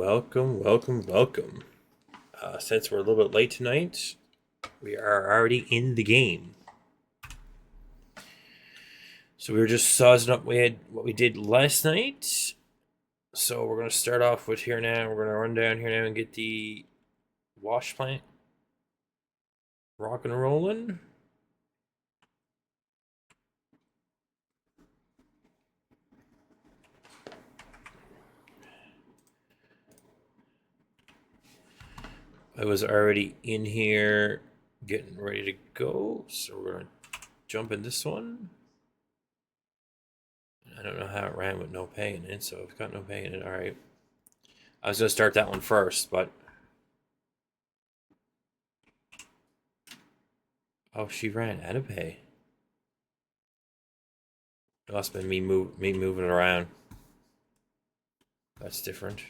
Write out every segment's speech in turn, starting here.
welcome. Since we're a little bit late tonight, we are already in the game. So we were just sausing up what we did last night. So we're going to start off with here now. We're going to run down here now and get the wash plant rock and rolling. I was already in here getting ready to go. So we're going to jump in this one. I don't know how it ran with no pay in it, so I've got no pay in it. All right. I was going to start that one first, but... Oh, she ran out of pay. It must have been me moving around. That's different.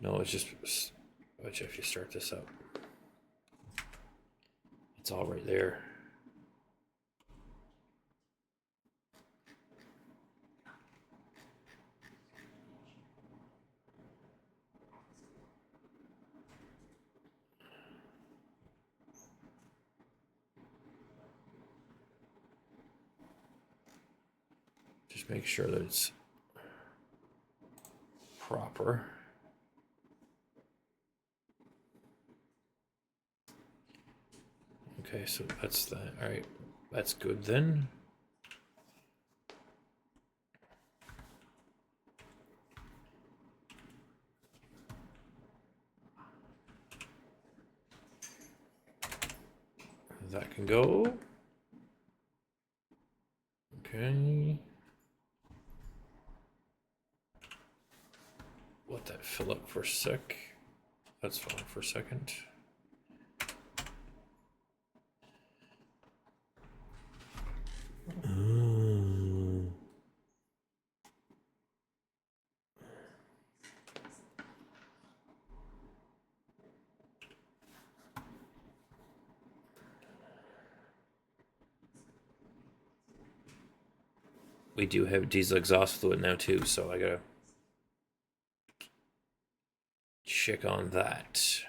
No, it's just... Watch if you start this up. It's all right there. Just make sure that it's proper. Okay, so that's that. All right, that's good then. That can go. Okay. Let that fill up for a sec. That's fine for a second. We do have diesel exhaust fluid now too, so I gotta check on that.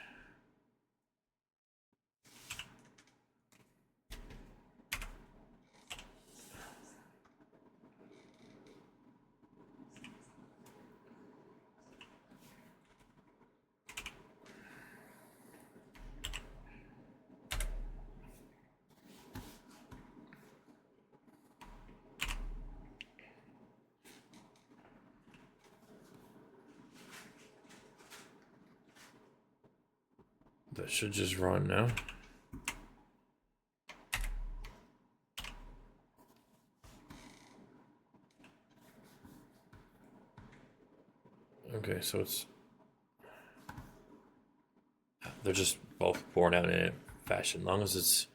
That should just run now. Okay, so it's... They're just both born out in a fashion. As long as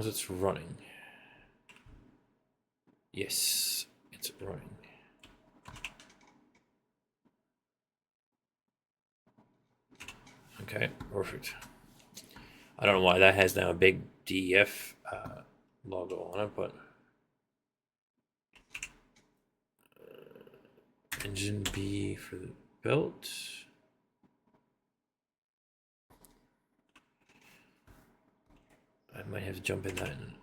it's running. Yes, it's running. Okay, perfect. I don't know why that has now a big DEF logo on it, but engine B for the belt. I might have to jump in that and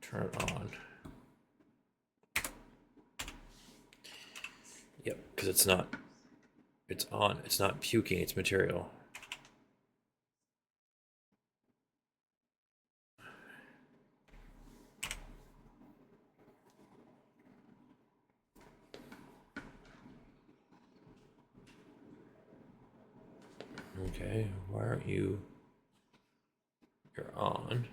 turn it on. Yep, because it's not. It's on. It's not puking its material. Okay, why aren't you? You're on.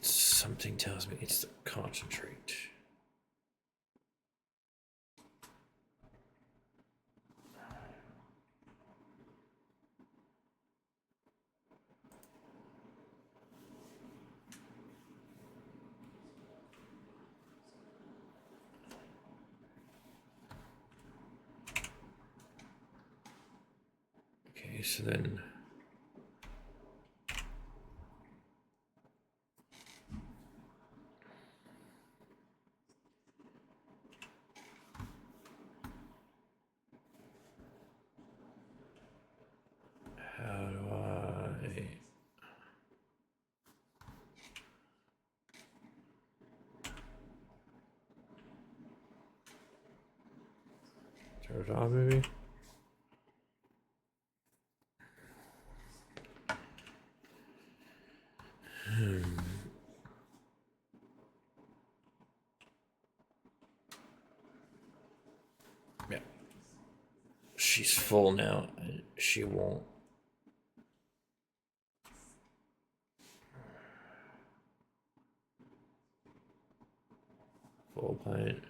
Something tells me it's the concentrate. Okay, so then how do I turn it off maybe? Yeah. She's full now and she won't. Full pint.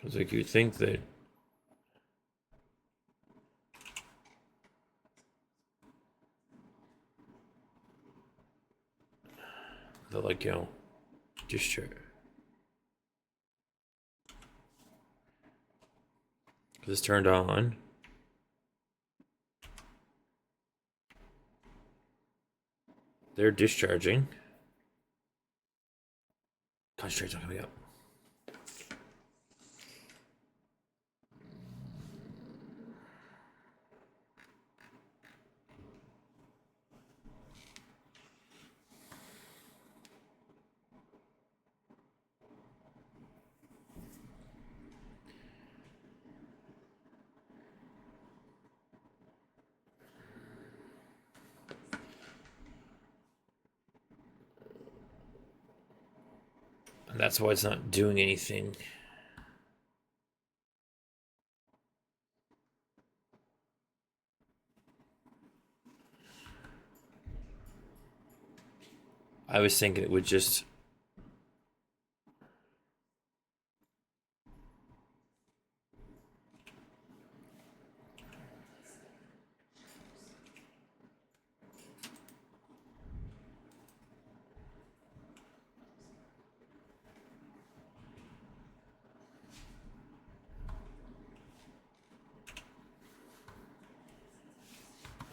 Because like you think that like, you know, discharge. Because it's turned on. They're discharging. Concentrate's not coming up. And that's why it's not doing anything. I was thinking it would just...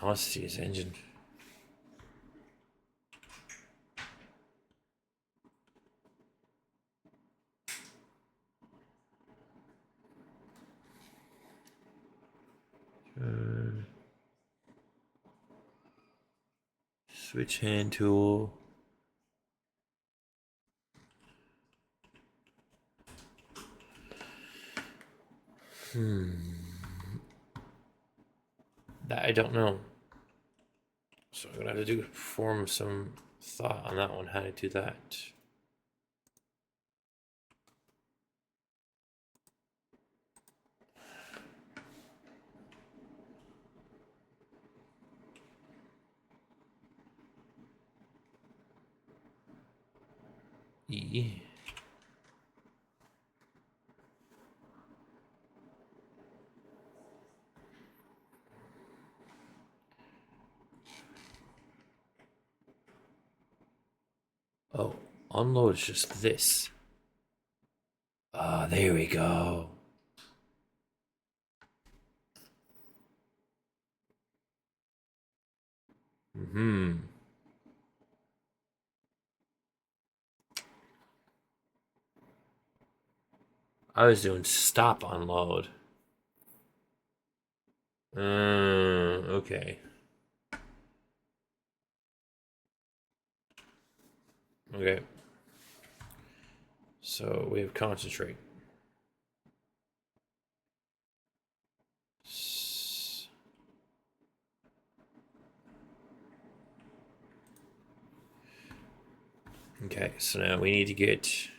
I want to see his engine. Switch hand tool. That I don't know. So I'm gonna have to form some thought on that one, how to do that. E. Oh, unload is just this. Ah, there we go. I was doing stop unload. Okay. Okay. So we have concentrate. Okay, so now we need to get...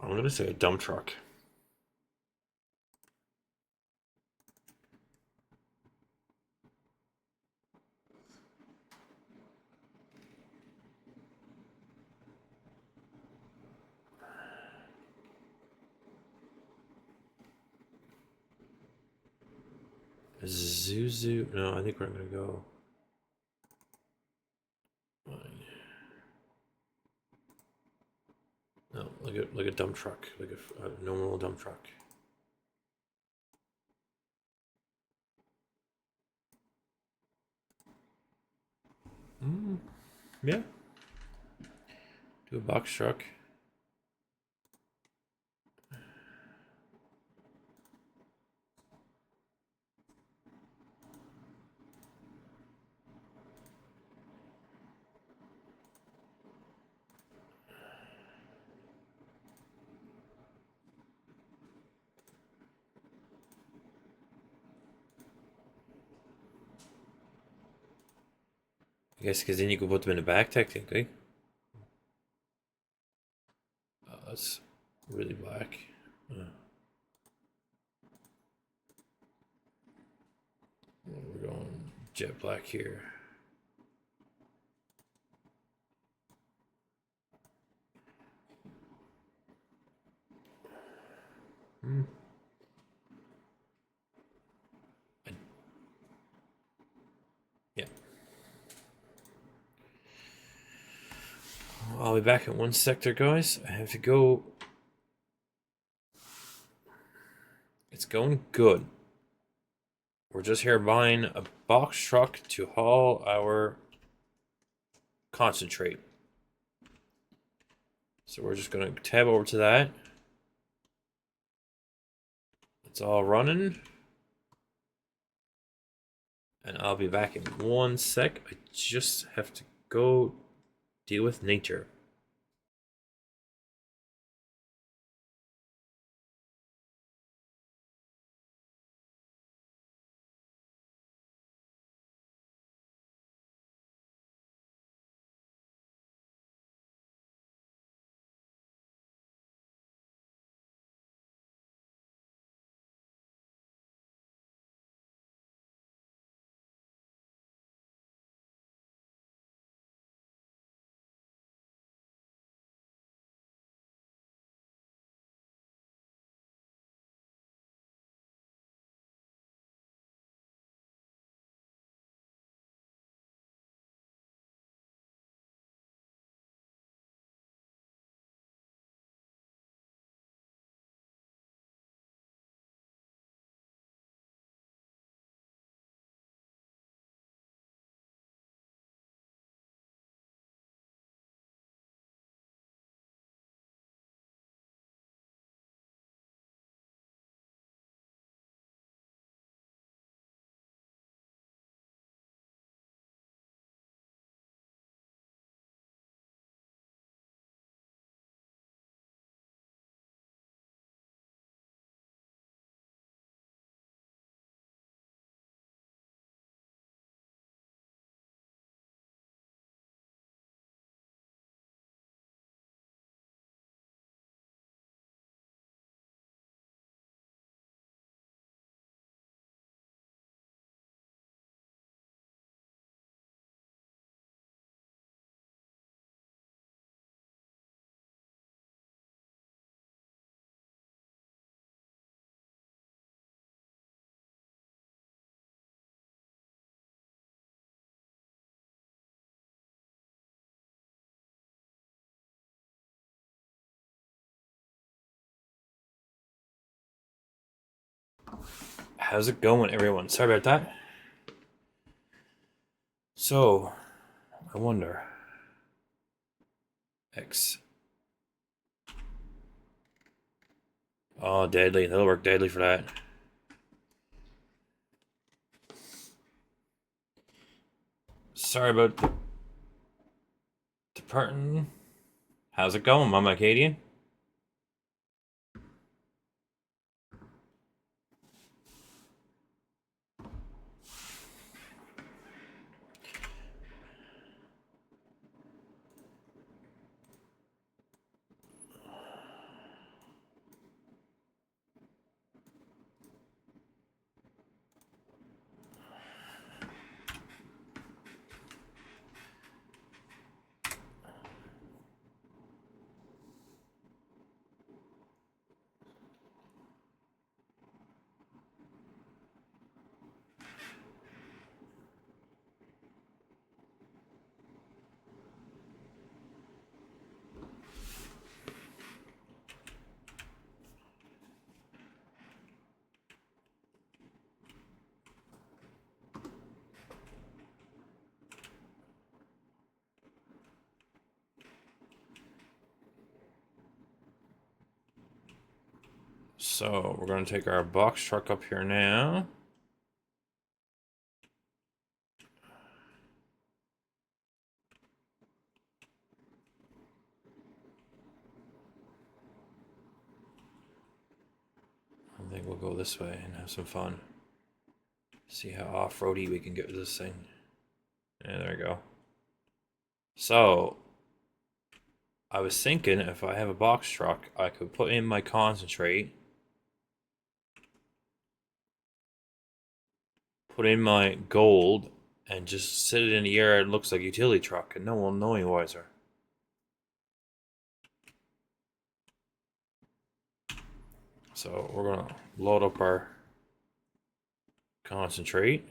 I'm going to say a dump truck. Zuzu? No, I think we're going to go... No, like a dump truck, like a normal dump truck. Yeah. Do a box truck. I guess because then you can put them in the back technically. That's really black. We're going jet black here. Yeah. I'll be back in one sector, guys. I have to go. It's going good. We're just here buying a box truck to haul our concentrate. So we're just going to tab over to that. It's all running. And I'll be back in one sec. I just have to go deal with nature. How's it going, everyone? Sorry about that. So, I wonder. X. Oh, deadly. That'll work deadly for that. Sorry about departing. How's it going, Mama Acadian? So we're gonna take our box truck up here now. I think we'll go this way and have some fun. See how off-roady we can get with this thing. Yeah, there we go. So I was thinking if I have a box truck, I could put in my concentrate, put in my gold, and just sit it in the air. It looks like a utility truck, and no one will know any wiser. So we're gonna load up our concentrate.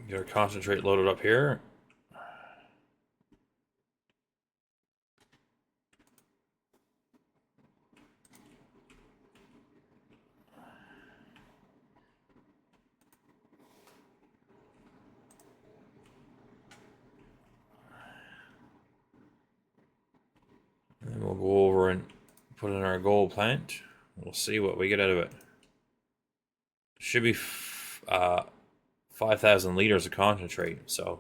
Get our concentrate loaded up here. And then we'll go over and put in our gold plant. We'll see what we get out of it. Should be 5,000 liters of concentrate. So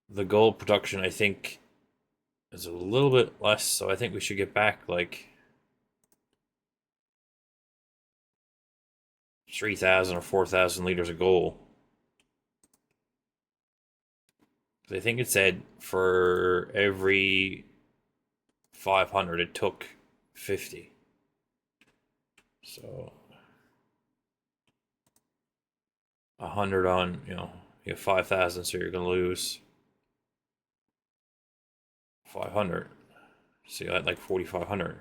the gold production, I think, is a little bit less. So I think we should get back like 3,000 or 4,000 liters of gold. I think it said for every 500, it took 50. So 100 on, you have 5,000, so you're gonna lose 500. So you had like 4,500.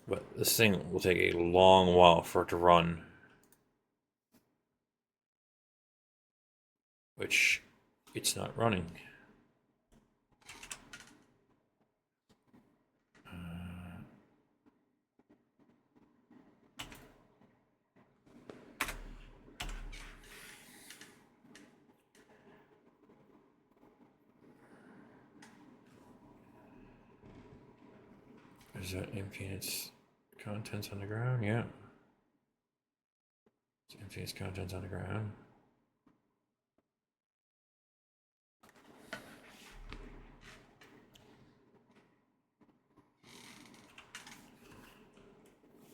But this thing will take a long while for it to run. Which it's not running. Is that emptying its contents on the ground? Yeah. It's emptying its contents on the ground.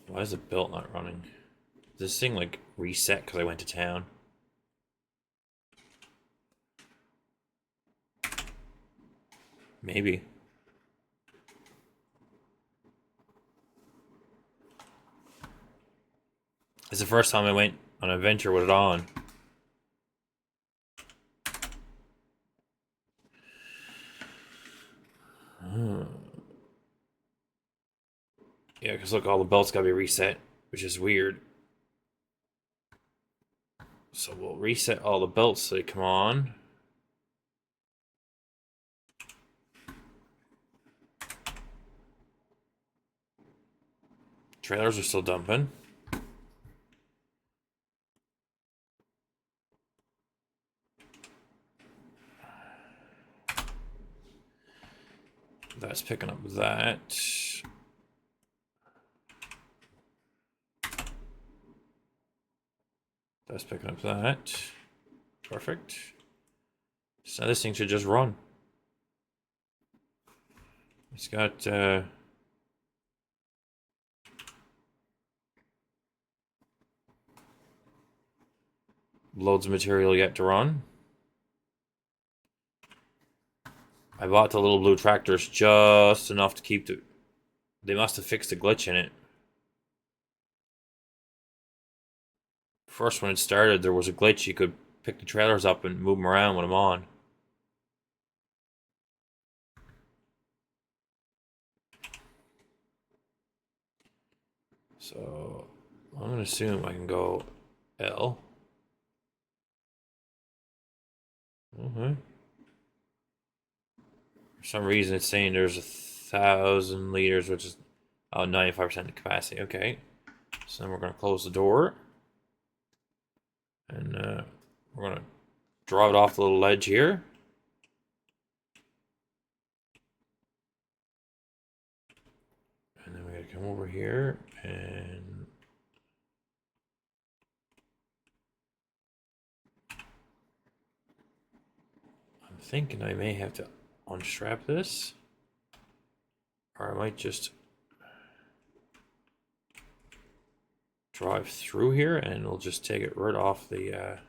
Why is the belt not running? This thing like reset because I went to town. Maybe. It's the first time I went on adventure with it on. Yeah, because look, all the belts gotta be reset, which is weird. So we'll reset all the belts so they come on. Trailers are still dumping. That's picking up that. That's picking up that. Perfect. So this thing should just run. It's got loads of material yet to run. I bought the little blue tractors just enough to keep the... They must have fixed a glitch in it. First, when it started, there was a glitch. You could pick the trailers up and move them around when I'm on. So, I'm going to assume I can go L. For some reason, it's saying there's 1,000 liters, which is 95% capacity. Okay. So then we're going to close the door. And we're going to draw it off the little ledge here. And then we got to come over here and... I'm thinking I may have to unstrap this. Or I might just drive through here and we'll just take it right off the...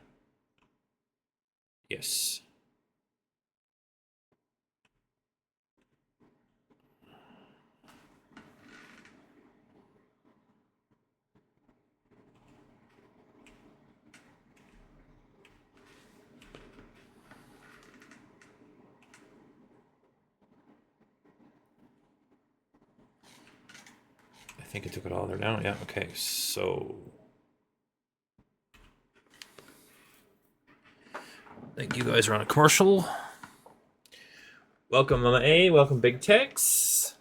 Yes. I think I took it all there now. Yeah, okay, so... I think you guys are on a commercial. Welcome, Mama A. Welcome, Big Tex.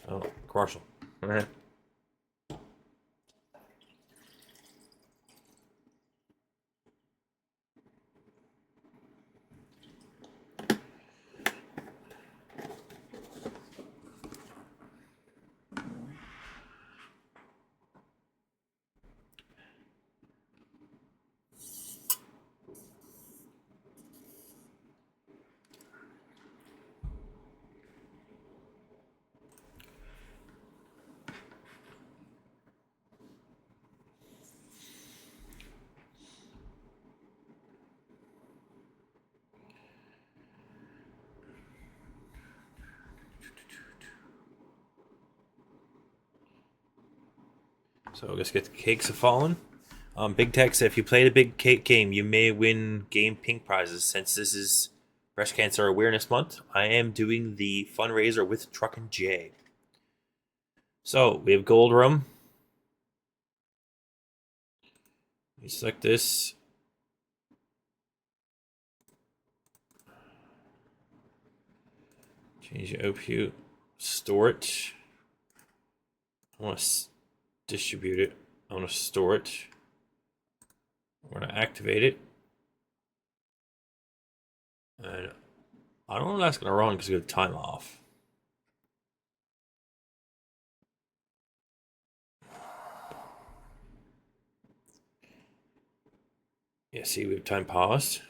Oh, commercial. All right. So let's get the cakes of fallen. Big Tex, if you played a big cake game, you may win game pink prizes. Since this is Breast Cancer Awareness Month, I am doing the fundraiser with Truck and J. So we have Gold Room. You select this. Change the output. Store it. I want to distribute it. I want to store it. We're going to activate it. And I don't know if that's going to run because we have time off. Yeah, see, we have time paused.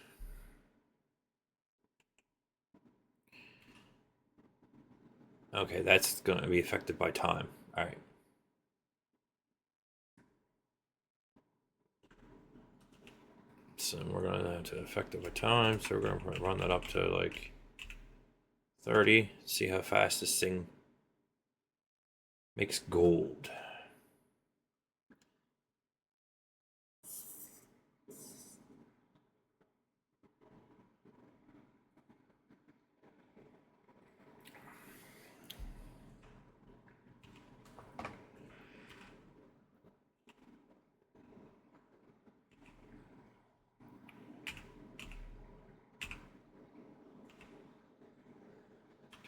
Okay, that's going to be affected by time. All right. So we're going to have to affect it by time. So we're going to run that up to like 30. See how fast this thing makes gold.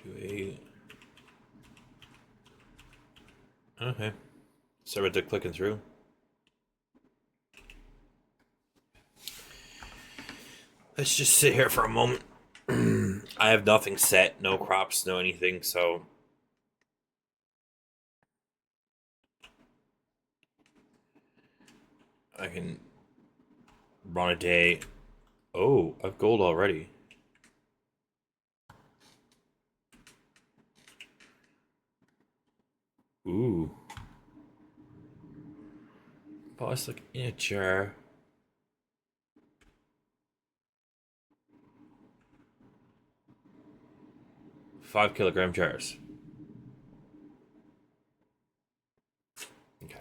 2 8. Okay. Sorry about the clicking through. Let's just sit here for a moment. I have nothing set, no crops, no anything, so I can run a day. Oh, I've gold already. Ooh. Boss, like in a jar. 5 kilogram jars. Okay.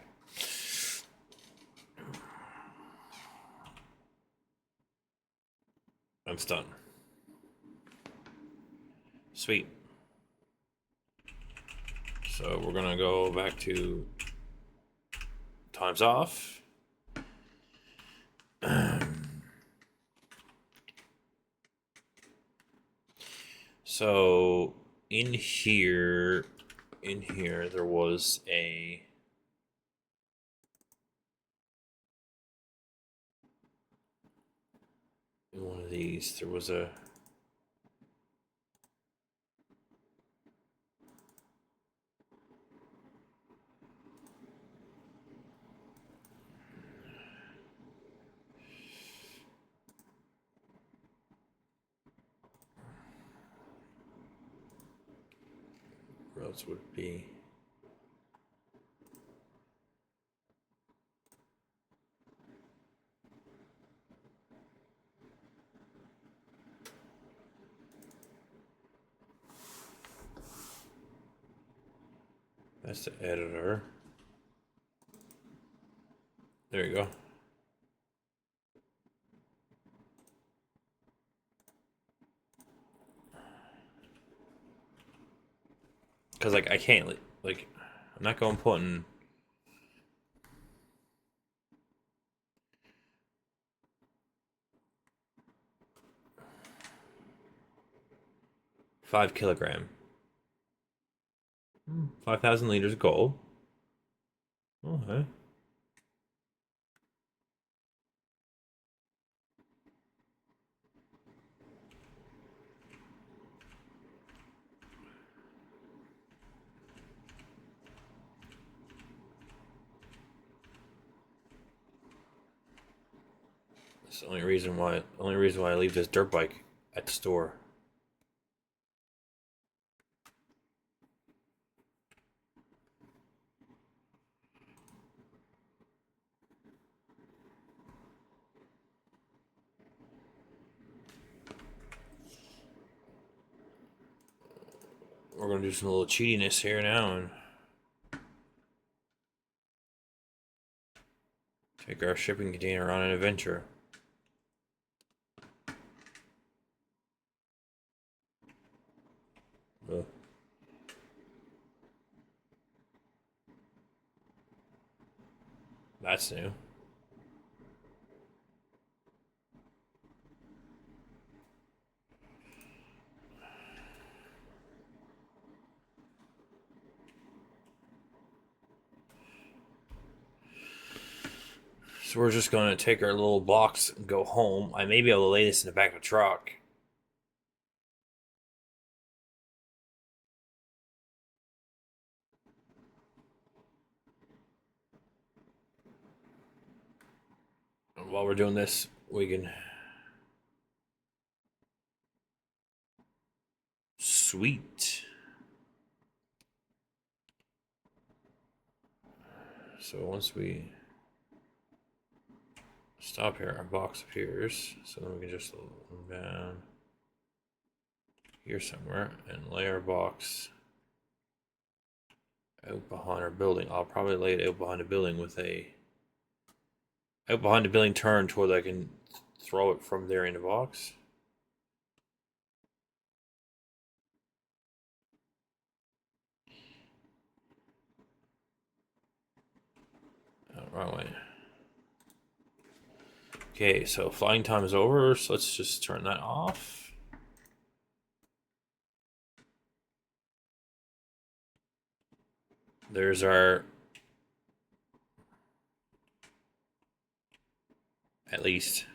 I'm stunned. Sweet. So we're gonna go back to times off. So in here there was a in one of these there was a where else would it be? That's the editor. There you go. Because like I can't like I'm not going putting 5 kilogram. 5,000 liters of gold. Okay. That's the only reason why I leave this dirt bike at the store. We're gonna do some little cheatiness here now and take our shipping container on an adventure. Ugh. That's new. So we're just gonna take our little box and go home. I may be able to lay this in the back of the truck. And while we're doing this, we can. Sweet. So once we stop here, our box appears. So then we can just look down here somewhere and lay our box out behind our building. I'll probably lay it out behind the building with a out behind the building turn toward I can throw it from there in the box. Oh, wrong way. Okay, so flying time is over, so let's just turn that off. There's our... At least.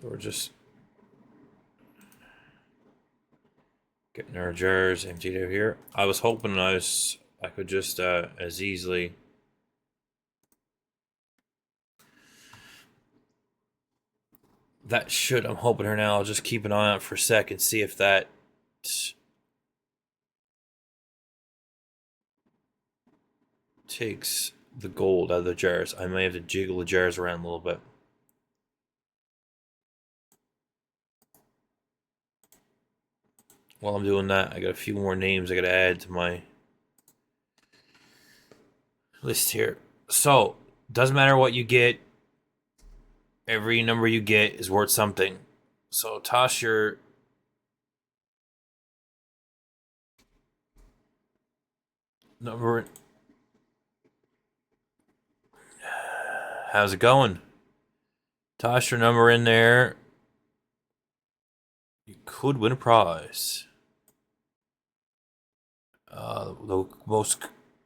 So we're just getting our jars emptied out here. I was hoping I could just as easily that should I'm hoping her now. I'll just keep an eye out for a second, see if that takes the gold out of the jars. I may have to jiggle the jars around a little bit. While I'm doing that, I got a few more names I gotta add to my list here. So, doesn't matter what you get, every number you get is worth something. So toss your number. How's it going? Toss your number in there. You could win a prize. The most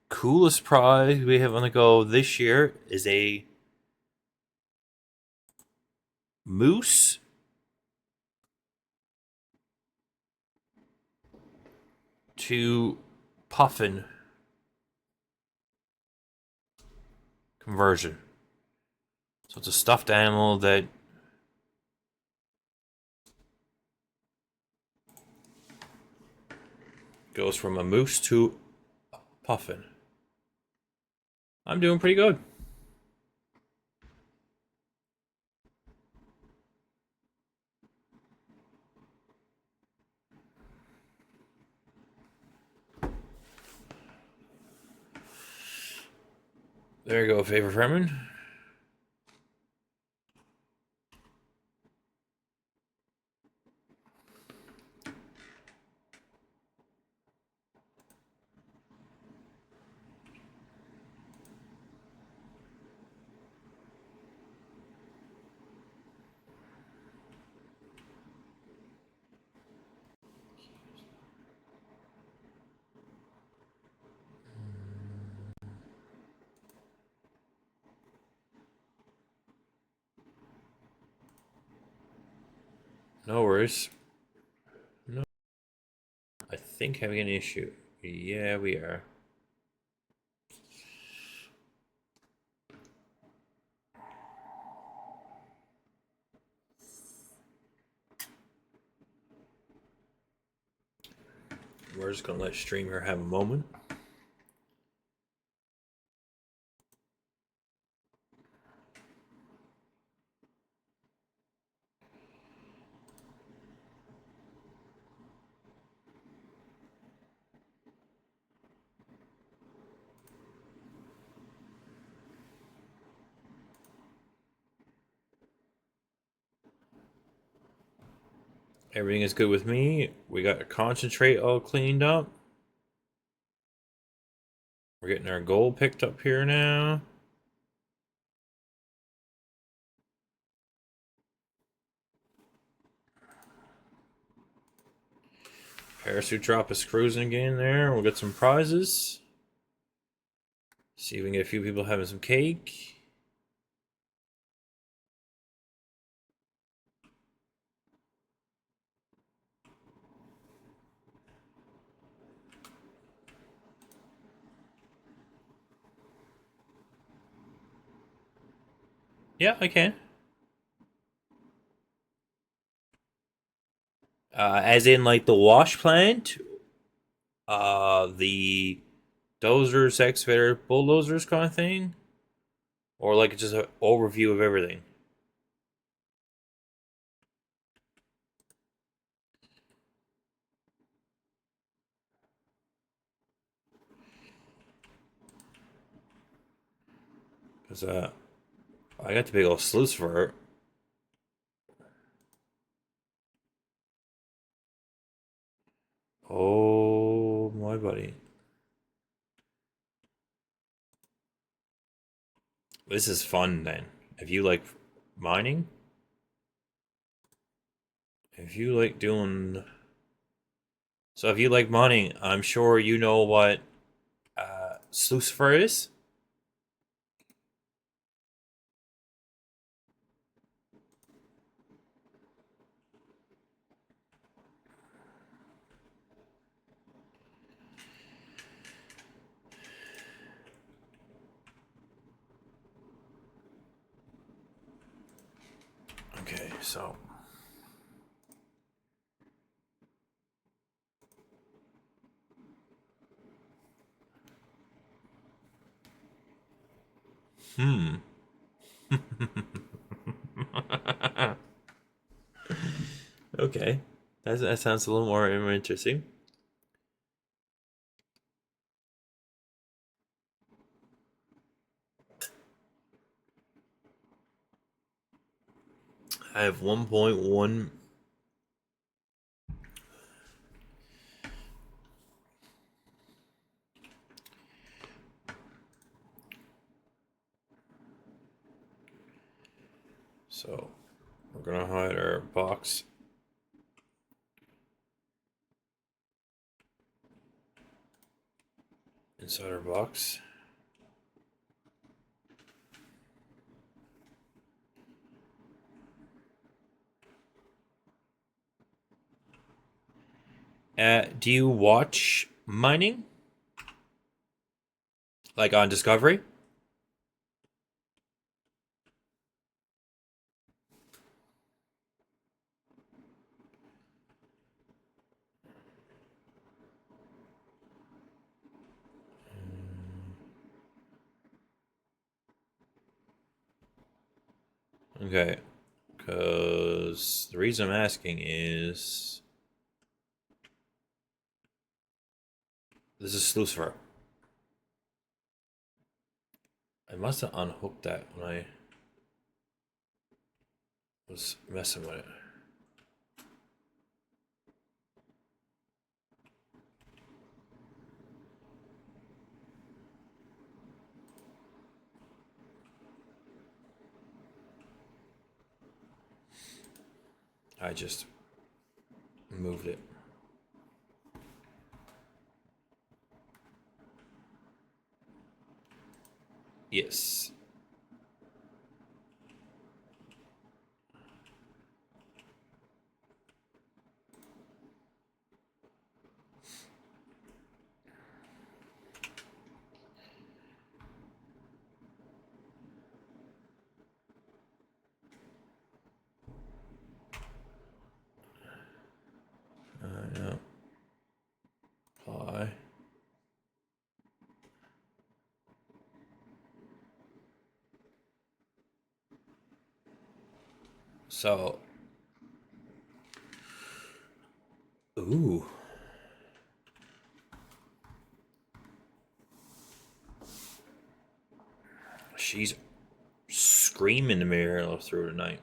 coolest prize we have on the go this year is a moose to puffin conversion. So it's a stuffed animal that goes from a moose to a puffin. I'm doing pretty good. There you go, Favor Fremen. No worries. No, I think having an issue. Yeah, we are. We're just gonna let Streamer have a moment. Everything is good with me. We got a concentrate all cleaned up. We're getting our gold picked up here now. Parachute drop is cruising again there. We'll get some prizes. See if we can get a few people having some cake. Yeah, I can. As in, like the wash plant, the dozers, excavator, bulldozers kind of thing, or like just an overview of everything. Cause I got the big old sluice for it. Oh my buddy, this is fun. Then, if you like mining, if you like doing, so if you like mining, I'm sure you know what Lucifer is. Okay, so hmm. Okay, that sounds a little more interesting. I have 1.1. So we're gonna hide our box inside our box. Do you watch mining like on Discovery? Okay, because the reason I'm asking is this is Lucifer. I must have unhooked that when I was messing with it. I just moved it. Yes. Yeah. Apply. So, ooh, she's screaming to me here through the night.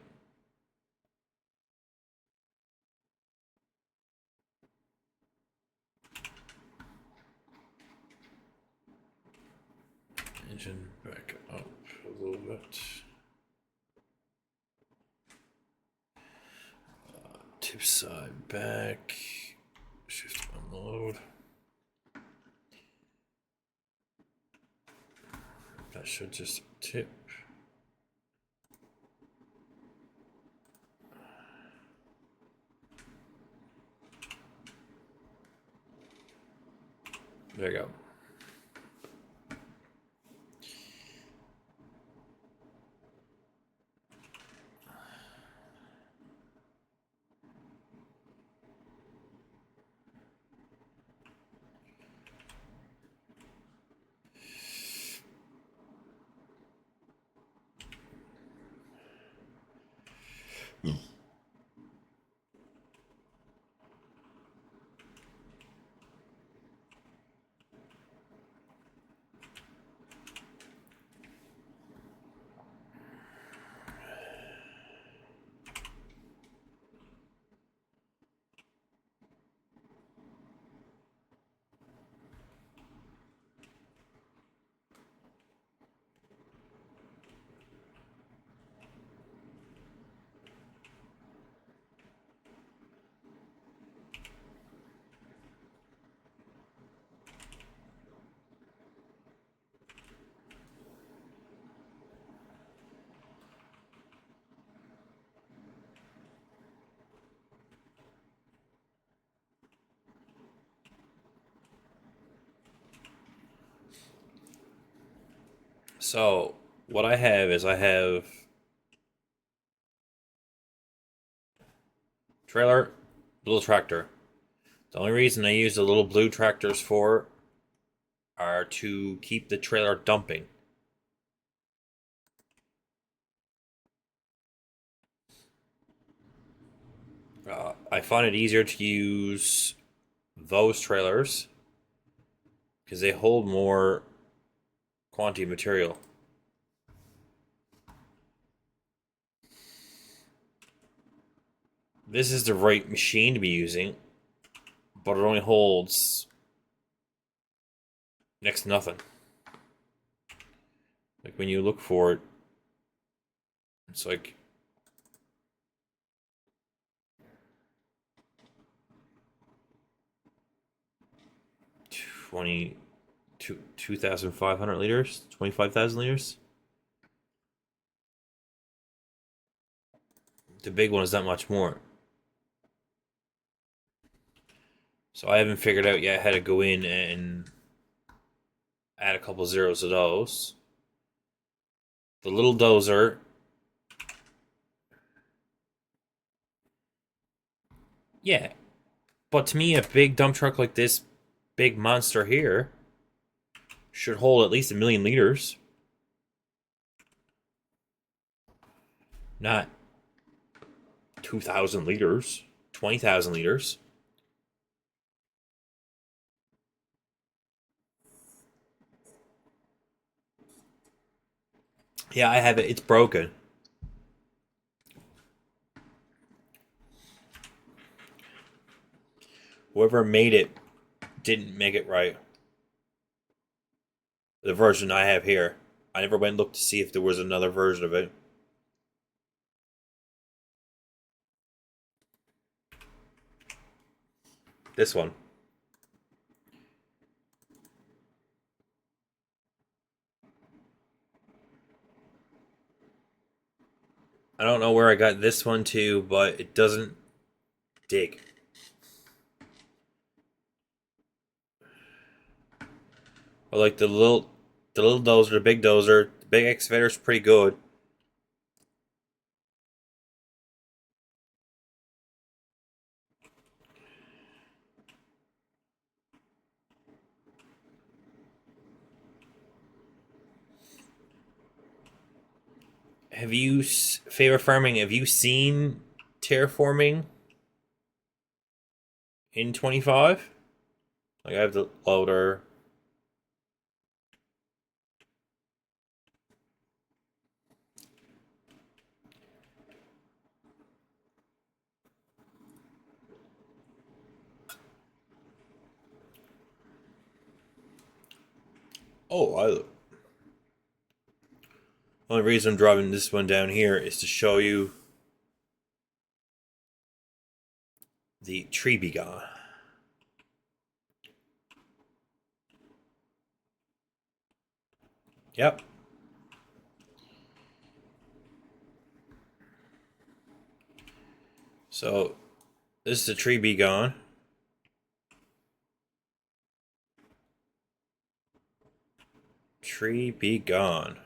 Engine back up a little bit. Tip side back. Shift unload. That should just tip. There you go. So what I have is I have trailer, little tractor. The only reason I use the little blue tractors for are to keep the trailer dumping. I find it easier to use those trailers because they hold more quantity of material. This is the right machine to be using, but it only holds next to nothing. Like when you look for it, it's like 20, 2,500 liters, 25,000 liters. The big one is that much more. So I haven't figured out yet how to go in and add a couple zeros to those. The little dozer. Yeah. But to me, a big dump truck like this big monster here should hold at least 1,000,000 liters. Not 2,000 liters, 20,000 liters. Yeah, I have it. It's broken. Whoever made it didn't make it right. The version I have here. I never went and looked to see if there was another version of it. This one. I don't know where I got this one to, but it doesn't dig. But like the little dozer, the big excavator's pretty good. Have you favor farming? Have you seen terraforming in 25? Like I have the loader. Oh, I. Only reason I'm driving this one down here is to show you the tree be gone. Yep. So this is the tree be gone. Tree be gone.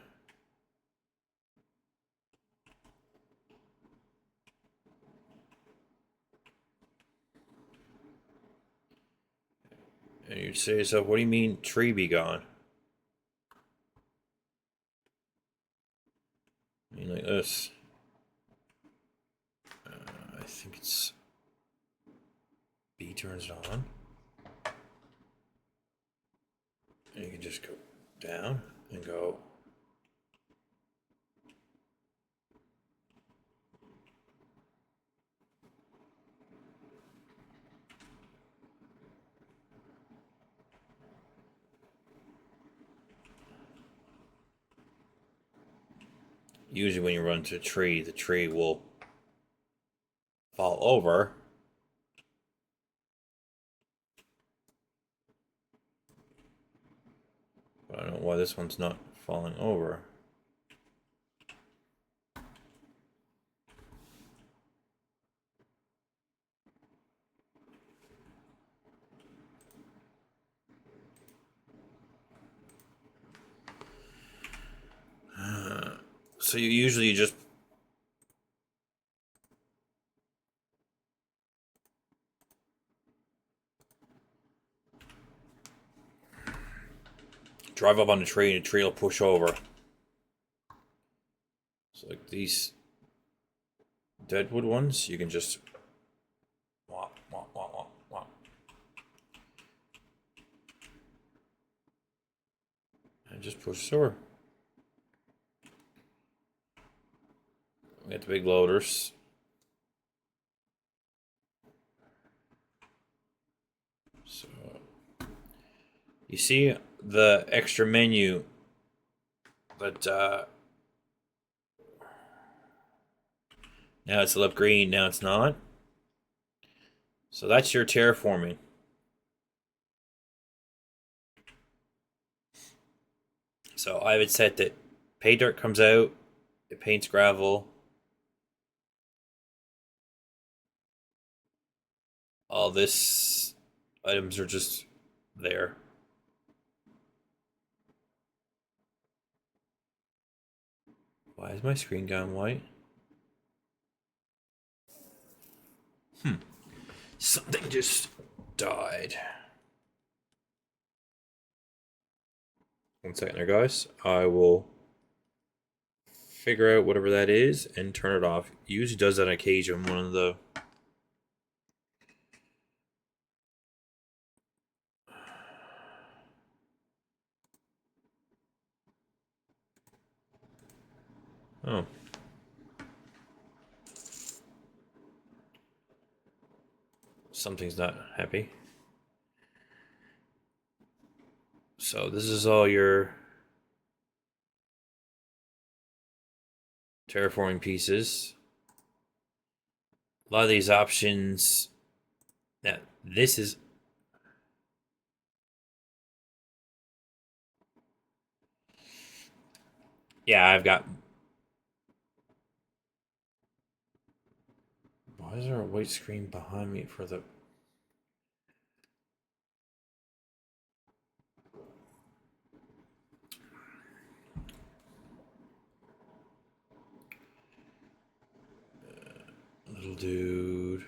And you'd say to yourself, what do you mean tree be gone? I mean like this. I think it's B turns it on. And you can just go down and go. Usually when you run into a tree, the tree will fall over. But I don't know why this one's not falling over. So you usually just drive up on the tree and the tree will push over. So like these deadwood ones, you can just wah, wah, wah, wah, wah. And just push over. We got the big loaders. So you see the extra menu that now it's lit up green, now it's not. So that's your terraforming. So I have it set that pay dirt comes out, it paints gravel. All this items are just there. Why is my screen gone white? Something just died. 1 second there, guys. I will figure out whatever that is and turn it off. It usually does that on occasion. One of the oh. Something's not happy. So this is all your terraforming pieces. A lot of these options. Now this is I've got. Why is there a white screen behind me for the? Little dude.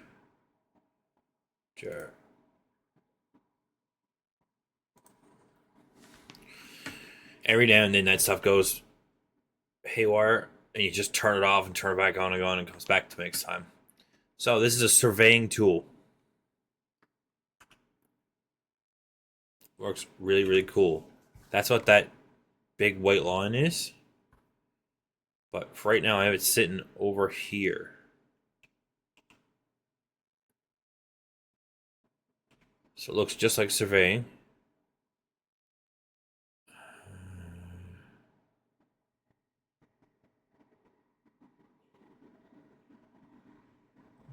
Jar. Every now and then that stuff goes haywire and you just turn it off and turn it back on again and it comes back to next time. So this is a surveying tool. Works really, really cool. That's what that big white line is. But for right now I have it sitting over here. So it looks just like surveying.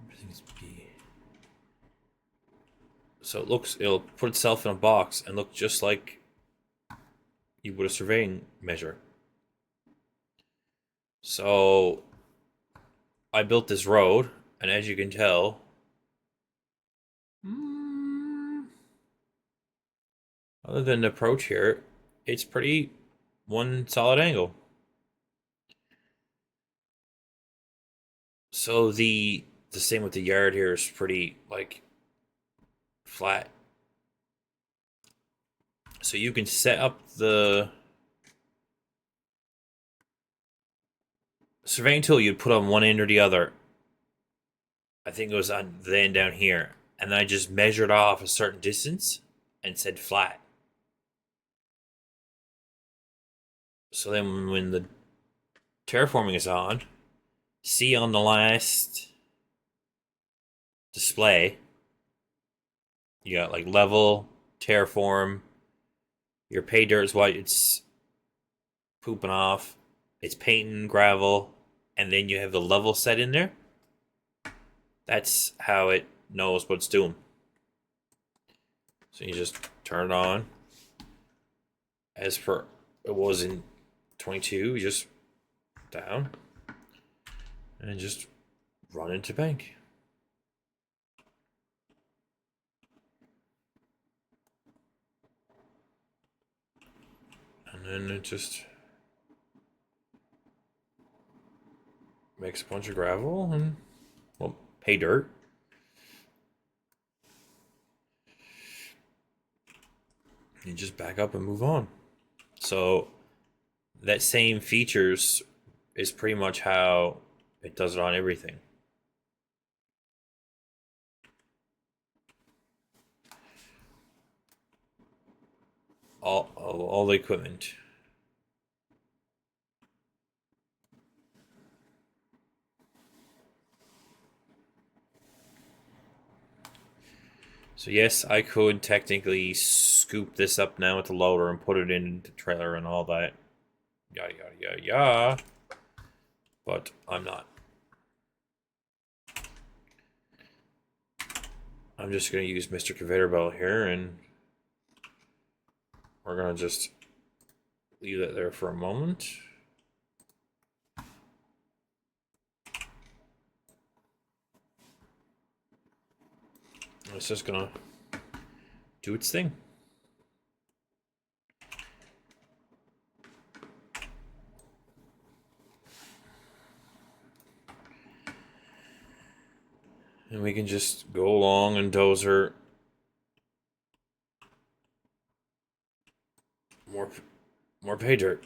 Everything's B. So it'll put itself in a box and look just like you would a surveying measure. So I built this road, and as you can tell, other than the approach here, it's pretty one solid angle. So the same with the yard here is pretty like flat. So you can set up the surveying tool you'd put on one end or the other. I think it was on the end down here. And then I just measured off a certain distance and said flat. So then when the terraforming is on, see on the last display, you got like level, terraform, your pay dirt is what it's pooping off, it's painting gravel, and then you have the level set in there. That's how it knows what it's doing. So you just turn it on. As per it was in 22, you just down and just run into bank. And then it just Makes a bunch of gravel and, well, pay dirt. You just back up and move on. So that same features is pretty much how it does it on everything. All the equipment. So yes, I could technically scoop this up now with the loader and put it in the trailer and all that. Yada yada yada yada. But I'm not. I'm just gonna use Mr. Conveyor Belt here, and we're gonna just leave that there for a moment. It's just gonna do its thing. And we can just go along and dozer more pay dirt.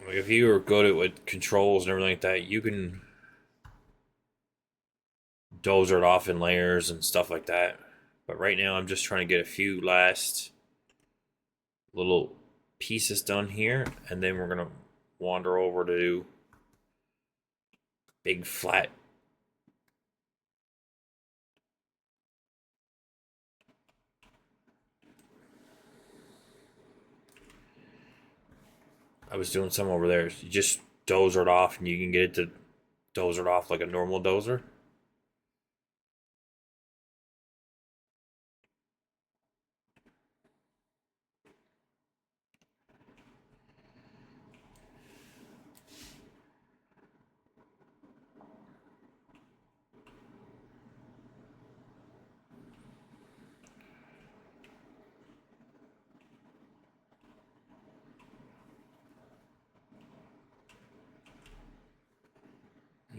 Like if you are good at with controls and everything like that, you can dozer it off in layers and stuff like that. But right now I'm just trying to get a few last little pieces done here, and then we're gonna wander over to do big flat. I was doing some over there. You just dozer it off, and you can get it to dozer it off like a normal dozer.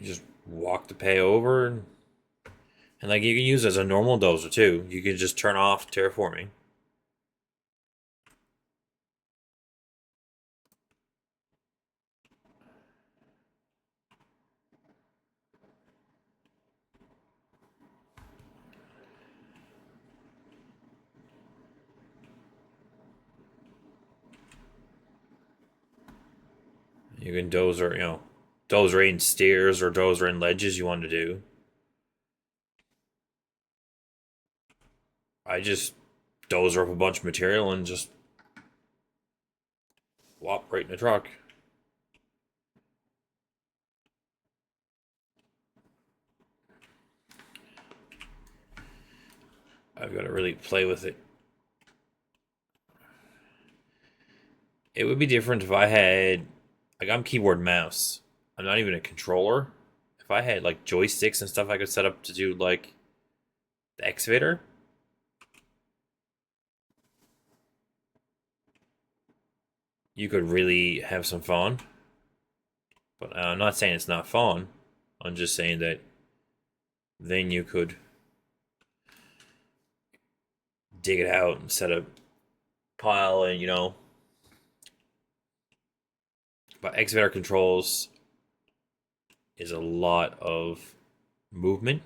You just walk the pay over, and like you can use it as a normal dozer too. You can just turn off terraforming. You can dozer, dozer in stairs or dozer in ledges you want to do. I just dozer up a bunch of material and just whop right in the truck. I've got to really play with it. It would be different if I had, like, I'm keyboard mouse. I'm not even a controller. If I had like joysticks and stuff I could set up to do like the excavator, you could really have some fun. But I'm not saying it's not fun. I'm just saying that then you could dig it out and set a pile and, but excavator controls is a lot of movement.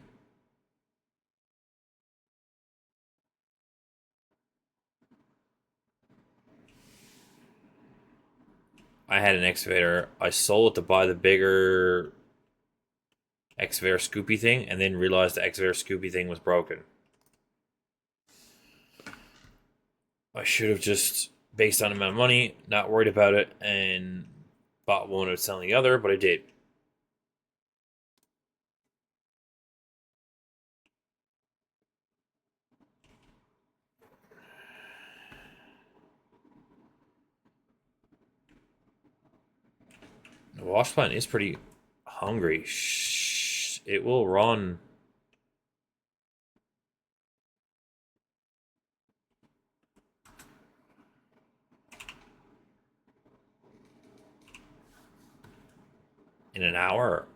I had an excavator. I sold it to buy the bigger excavator scoopy thing, and then realized the excavator scoopy thing was broken. I should have just, based on the amount of money, not worried about it, and bought one and selling the other, but I did. The wash plant is pretty hungry. Shh, it will run. in an hour,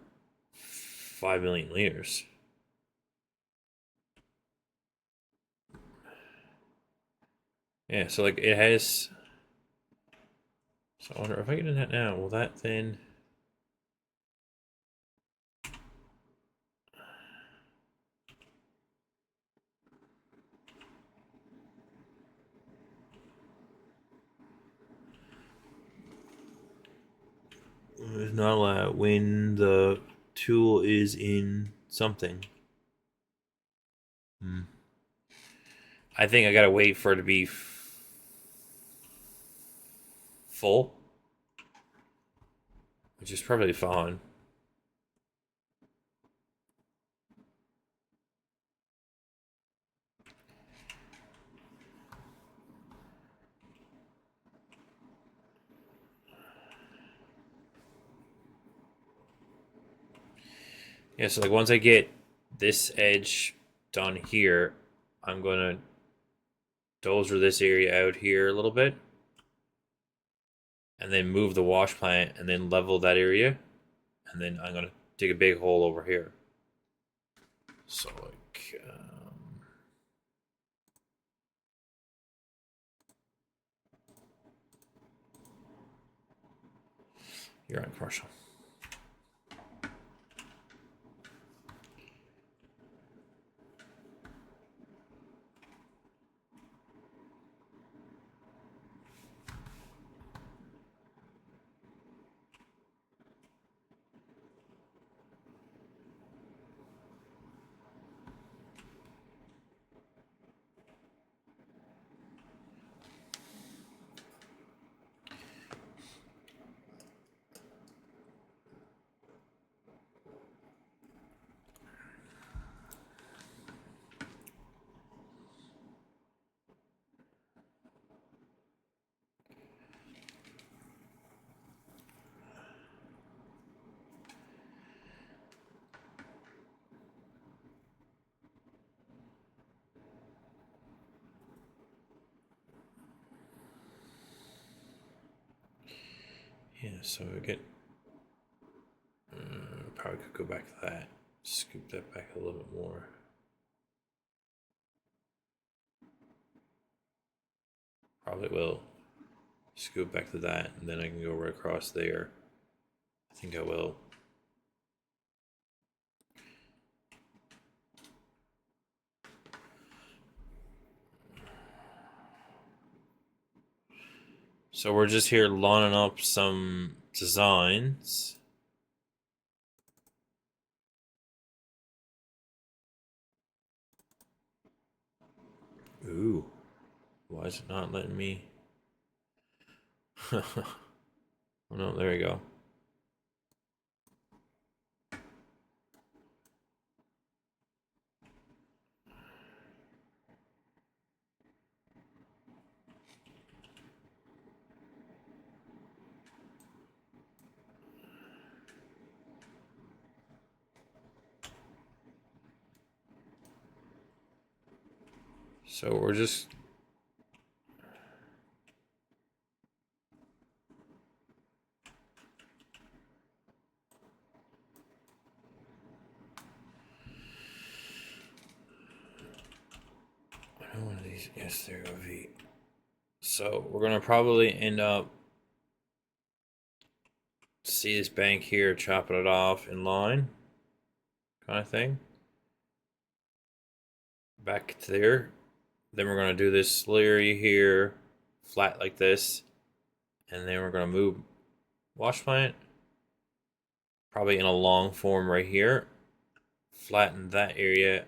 5 million liters. Yeah, so like it has. So I wonder if I get in that now, will that then? It's not allowed when the tool is in something. Hmm. I think I gotta wait for it to be full, which is probably fine. Yeah, so like once I get this edge done here, I'm gonna dozer this area out here a little bit, and then move the wash plant, and then level that area, and then I'm gonna dig a big hole over here. So like, you're on commercial. Yeah, so we get. Probably could go back to that. Scoop that back a little bit more. Probably will. Scoop back to that, and then I can go right across there. I think I will. So we're just here lining up some designs. Ooh. Why is it not letting me? Oh no, there we go. So we're just. I know one of these. Yes, there go V. So we're gonna probably end up. See this bank here, chopping it off in line, kind of thing. Back to there. Then we're gonna do this area here, flat like this, and then we're gonna move wash plant, probably in a long form right here, flatten that area,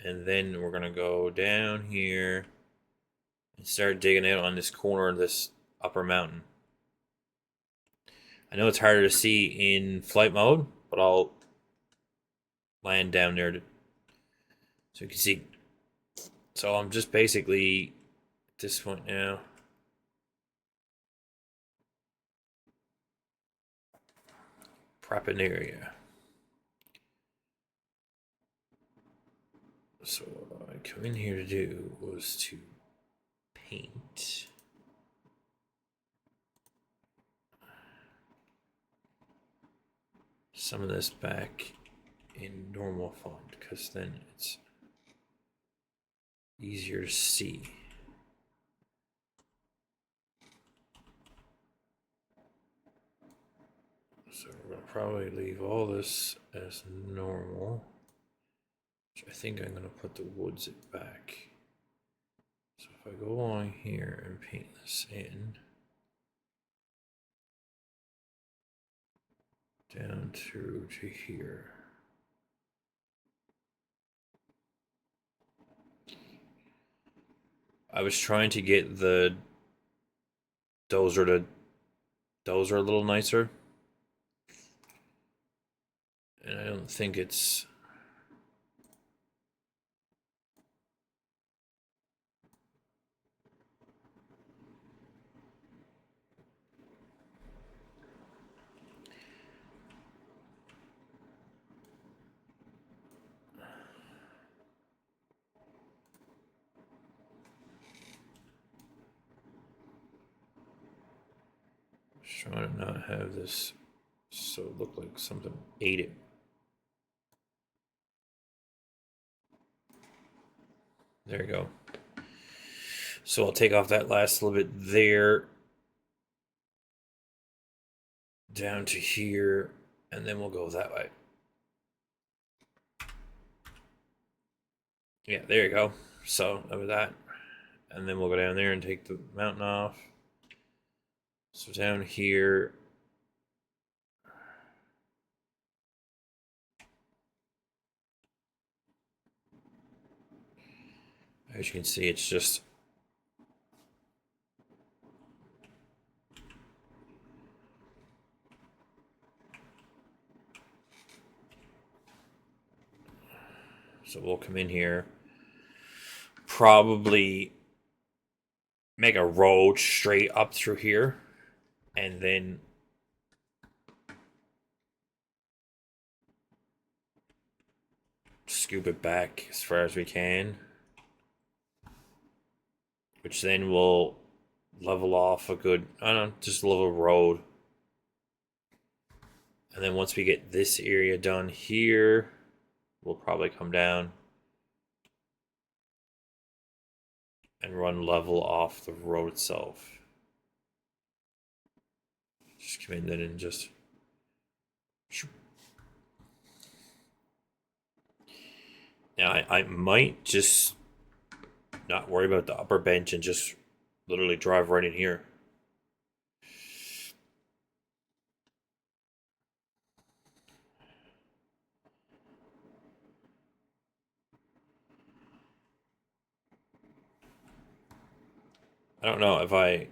and then we're gonna go down here and start digging out on this corner of this upper mountain. I know it's harder to see in flight mode, but I'll land down there so you can see. So I'm just basically at this point now. Prepping area. So what I come in here to do was to paint. some of this back in normal font because then it's easier to see. So we're going to probably leave all this as normal. I think I'm going to put the woods back. So if I go along here and paint this in, down through to here. I was trying to get those are a little nicer. And I don't think it's trying to not have this so it look like something ate it. There you go. So I'll take off that last little bit there, down to here, and then we'll go that way. Yeah, there you go. So over that, and then we'll go down there and take the mountain off. So down here, as you can see, it's just so we'll come in here, probably make a road straight up through here, and then scoop it back as far as we can, which then will level off a good, I don't know, just a little road. And then once we get this area done here, we'll probably come down and run level off the road itself. Just come in then and just now I might just not worry about the upper bench and just literally drive right in here. I don't know if I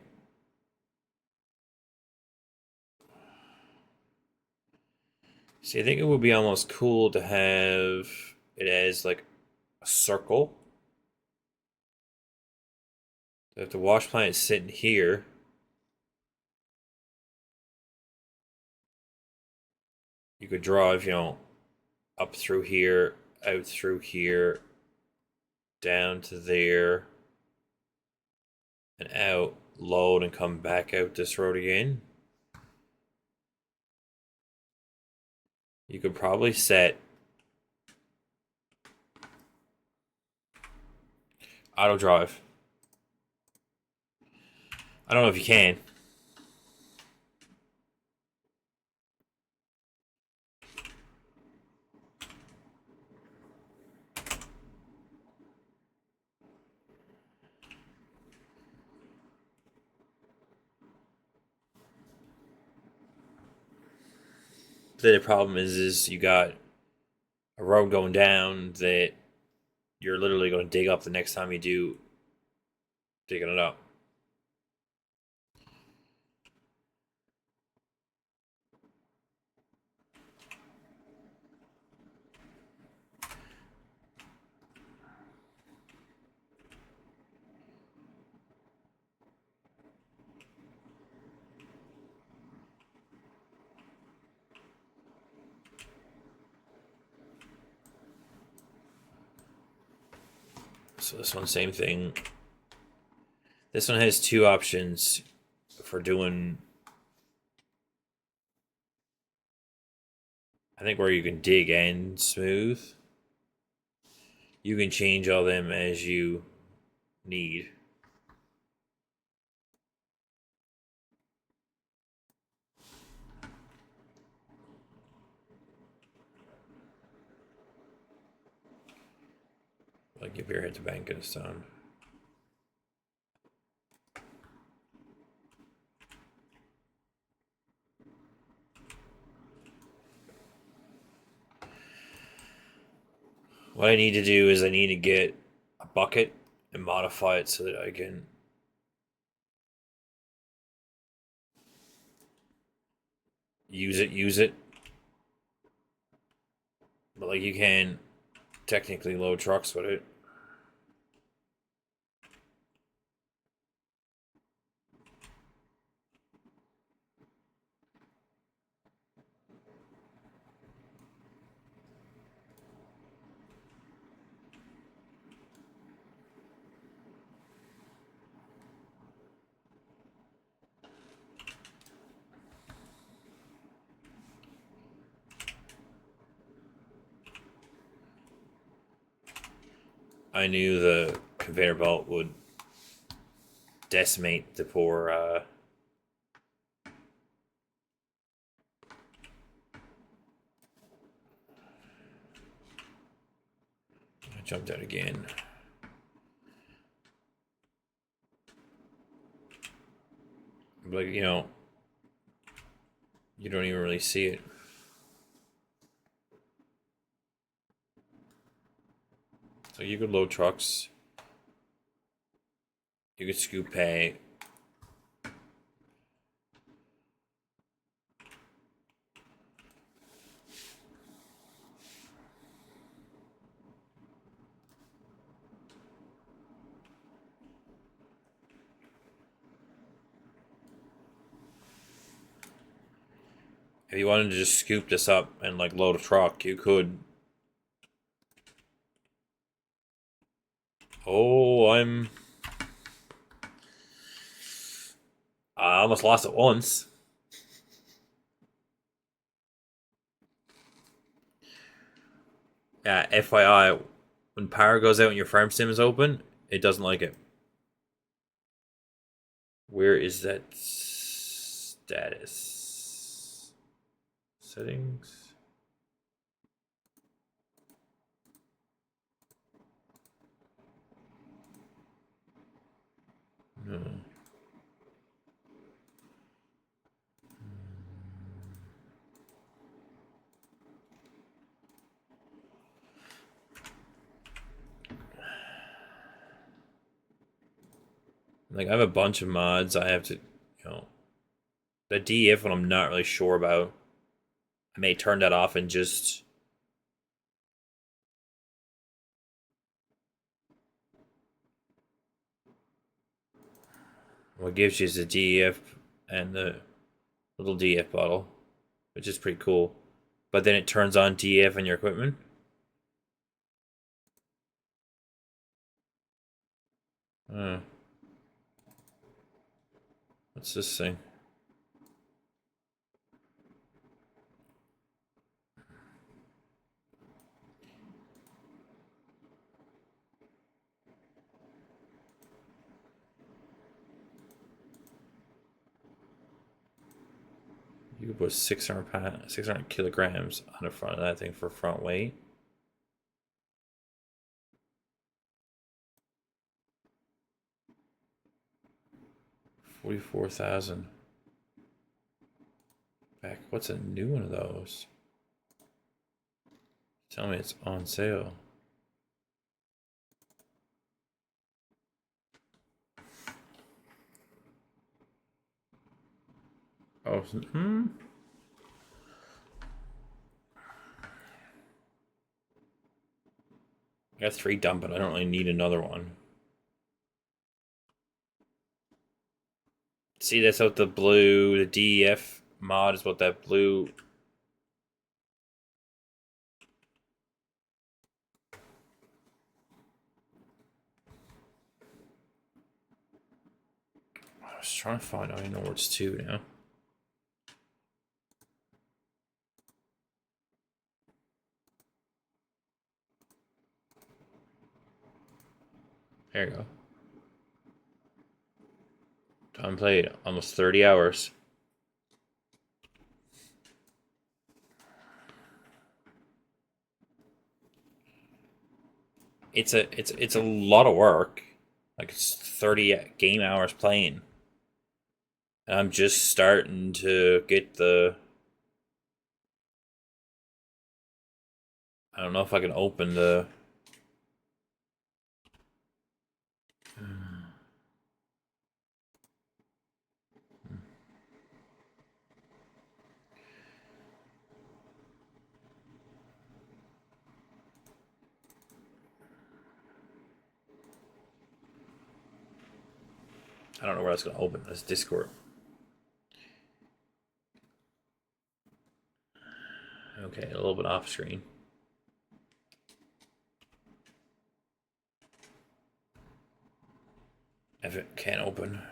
see. I think it would be almost cool to have it as like a circle. If the wash plant is sitting here, you could drive, you know, up through here, out through here, down to there, and out, load, and come back out this road again. You could probably set auto drive. I don't know if you can. The problem is you got a road going down that you're literally going to dig up the next time you do digging it up. So this one, same thing. This one has two options for doing I think where you can dig and smooth, you can change all them as you need. Like if you're at the bank of stone. What I need to do is I need to get a bucket and modify it so that I can use it. But like you can technically load trucks with it. I knew the conveyor belt would decimate the poor I jumped out again. But you know, you don't even really see it. So you could load trucks. You could scoop hay. If you wanted to just scoop this up and like load a truck, you could. Oh, I almost lost it once. Yeah, FYI, when power goes out and your farm sim is open, it doesn't like it. Where is that status? Settings? No. Like I have a bunch of mods I have to, the DF one I'm not really sure about. I may turn that off and just what gives you is the DEF and the little DF bottle, which is pretty cool. But then it turns on DF in your equipment. Uh, what's this thing? You could put 600 kilograms on the front of that thing for front weight. $44,000. Back. What's a new one of those? Tell me it's on sale. Oh, I got 3 done, but I don't really need another one. See, that's what the blue, the DEF mod is what that blue. I was trying to find, I know where it's 2 now. There you go. Time played almost 30 hours. It's a lot of work. Like it's 30 game hours playing. And I'm just starting to get the I don't know if I can open the I don't know where that's gonna open. This Discord. Okay, a little bit off screen. If it can't open.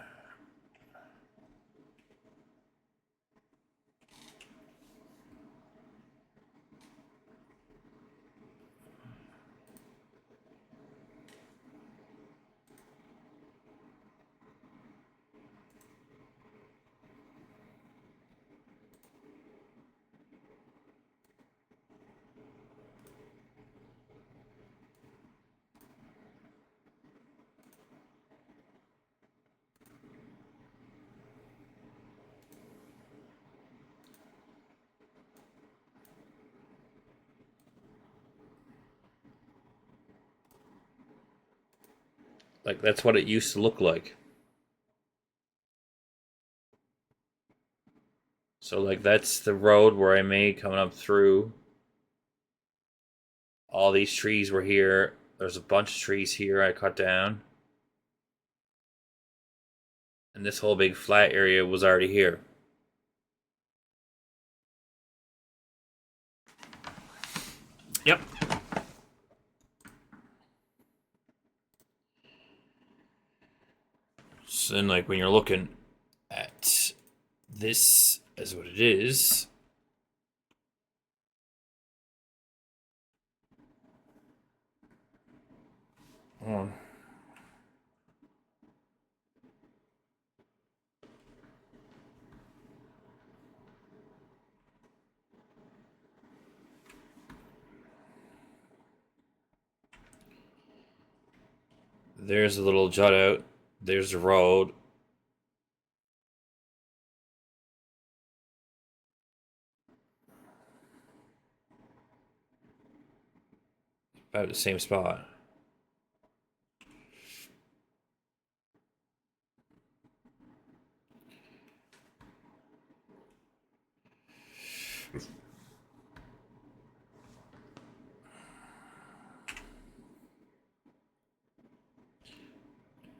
Like that's what it used to look like. So like that's the road where I made coming up through. All these trees were here. There's a bunch of trees here I cut down. And this whole big flat area was already here. Yep. So then like when you're looking at this as what it is. Oh. There's a little jut out. There's the road. About the same spot.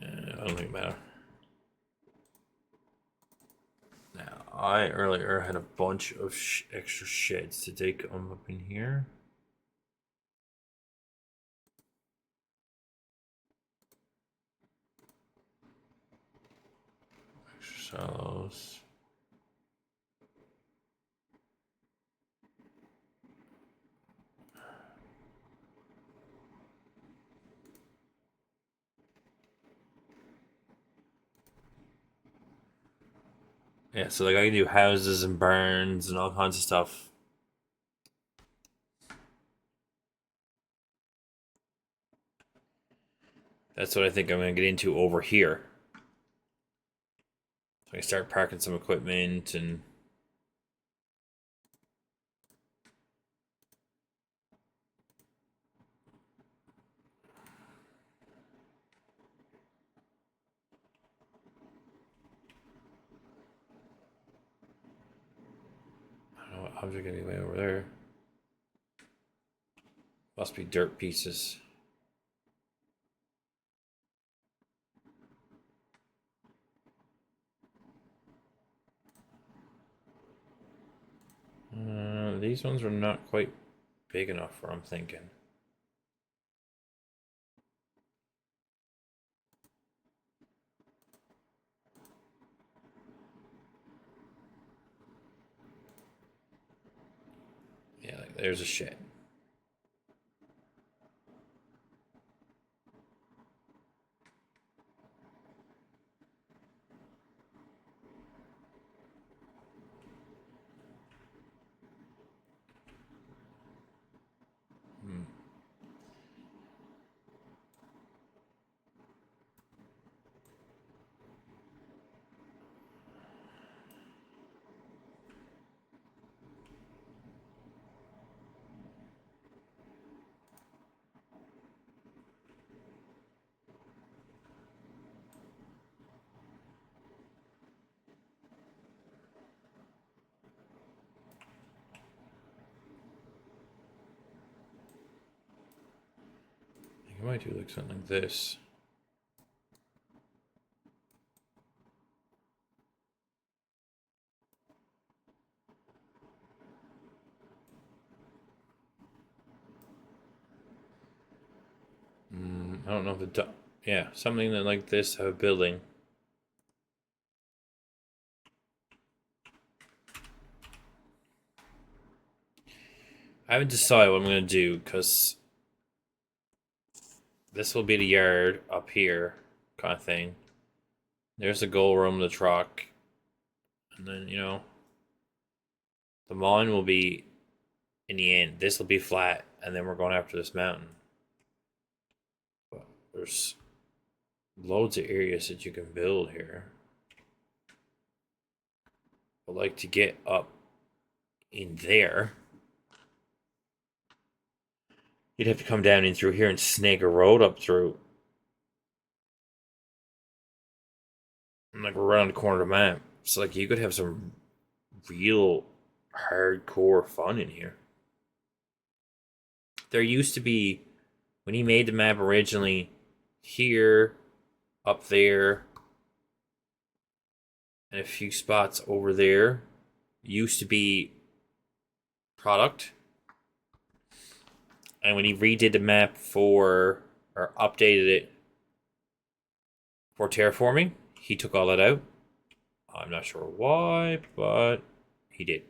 I don't think it matters. Now, I earlier had a bunch of extra sheds to take them up in here. Extra cells. Yeah, so like I can do houses and barns and all kinds of stuff. That's what I think I'm gonna get into over here. So I start parking some equipment and I don't know what object gonna be way over there. Must be dirt pieces. These ones are not quite big enough for I'm thinking. Yeah, like there's a shed. I might do like something like this. I don't know if it. Yeah, something that like this. Have a building. I haven't decided what I'm gonna do because this will be the yard up here, kind of thing. There's the goal room, the truck, and then the mine will be in the end. This will be flat, and then we're going after this mountain. But there's loads of areas that you can build here. I'd like to get up in there. You'd have to come down in through here and snake a road up through. And like around the corner of the map. So like you could have some real hardcore fun in here. There used to be, when he made the map originally, here, up there, and a few spots over there, used to be product. And when he redid the map or updated it for terraforming, he took all that out. I'm not sure why, but he did.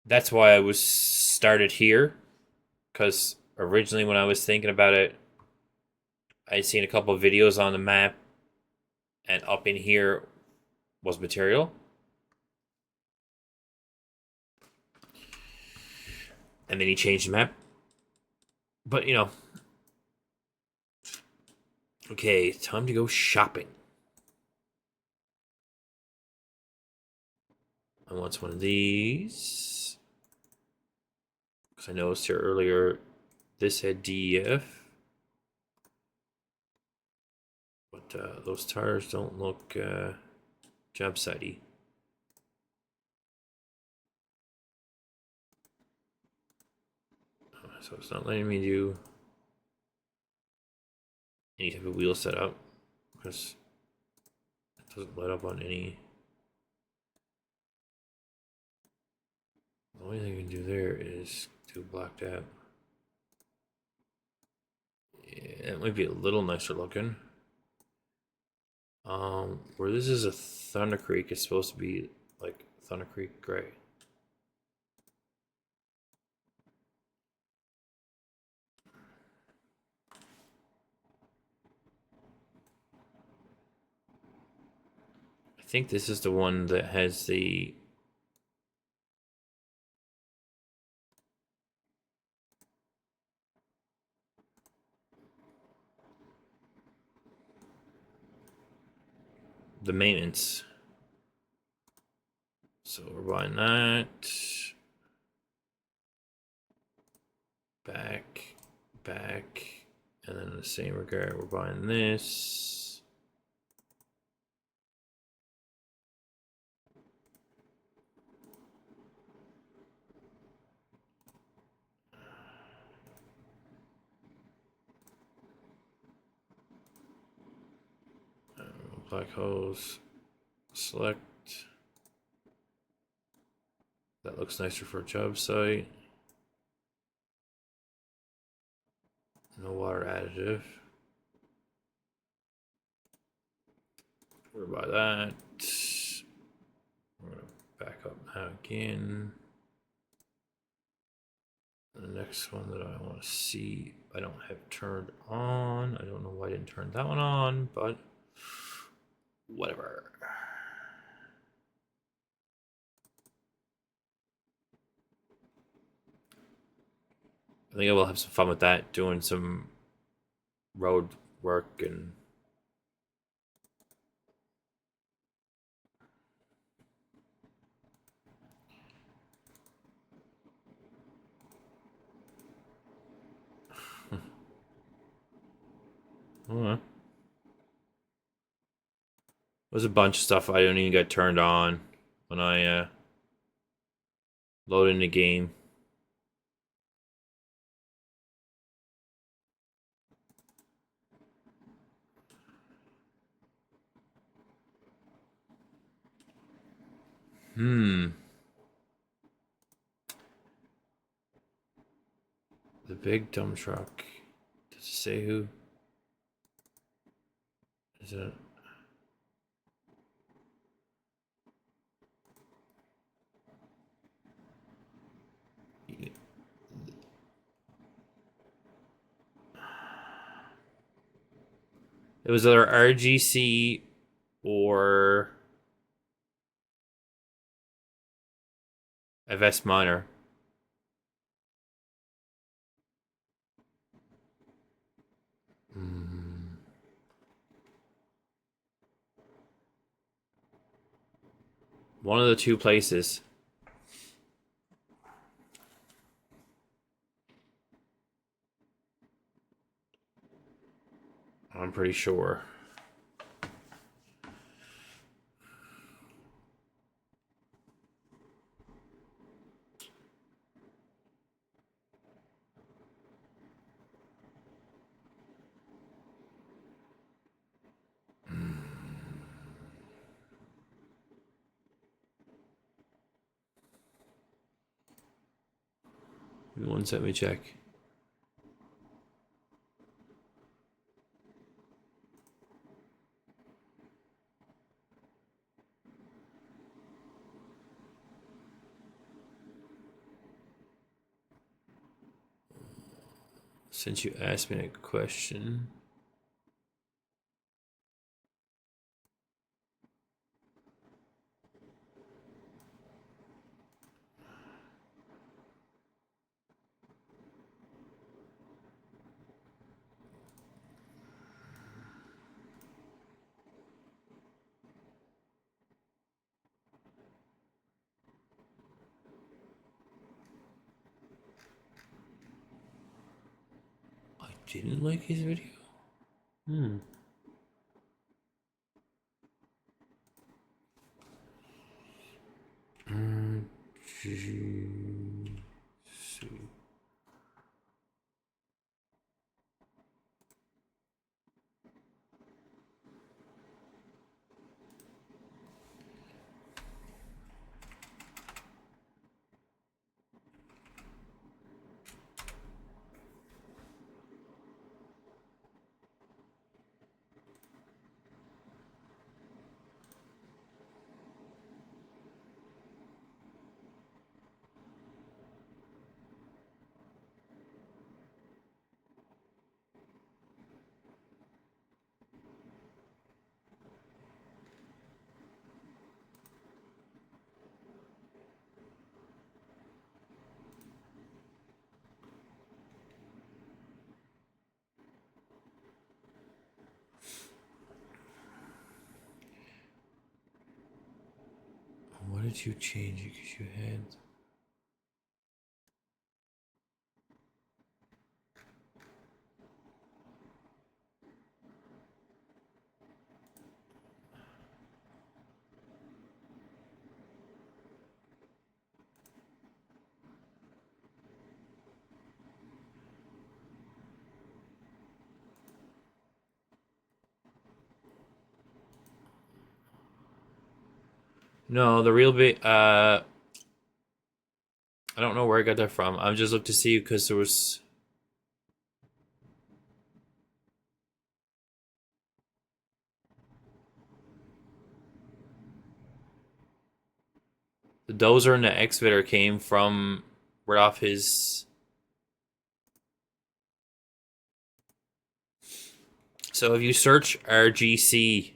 That's why I was started here, because originally when I was thinking about it, I'd seen a couple of videos on the map, and up in here was material. And then he changed the map. But, okay, time to go shopping. I want one of these. Because I noticed here earlier, this had DEF. But those tires don't look job site-y. So it's not letting me do any type of wheel setup because it doesn't light up on any. The only thing you can do there is do blacked out. Yeah, it might be a little nicer looking. Where this is a Thunder Creek, it's supposed to be like Thunder Creek gray. I think this is the one that has the maintenance. So we're buying that. Back, and then in the same regard, we're buying this. Black hose, select. That looks nicer for a job site. No water additive. We're by that. We're gonna back up now again. The next one that I want to see, I don't have turned on. I don't know why I didn't turn that one on, but whatever. I think I will have some fun with that, doing some road work and there's a bunch of stuff I don't even get turned on when I load in the game. The big dump truck. Does it say who? Is it? It was either RGC or FS Minor. One of the two places. I'm pretty sure. Give me 1 second, let me check. Since you asked me a question. I didn't like his video. Why did you change it? Because you had. No, the real big. I don't know where I got that from. I just looked to see because there was. The dozer and the excavator came from right off his. So if you search RGC,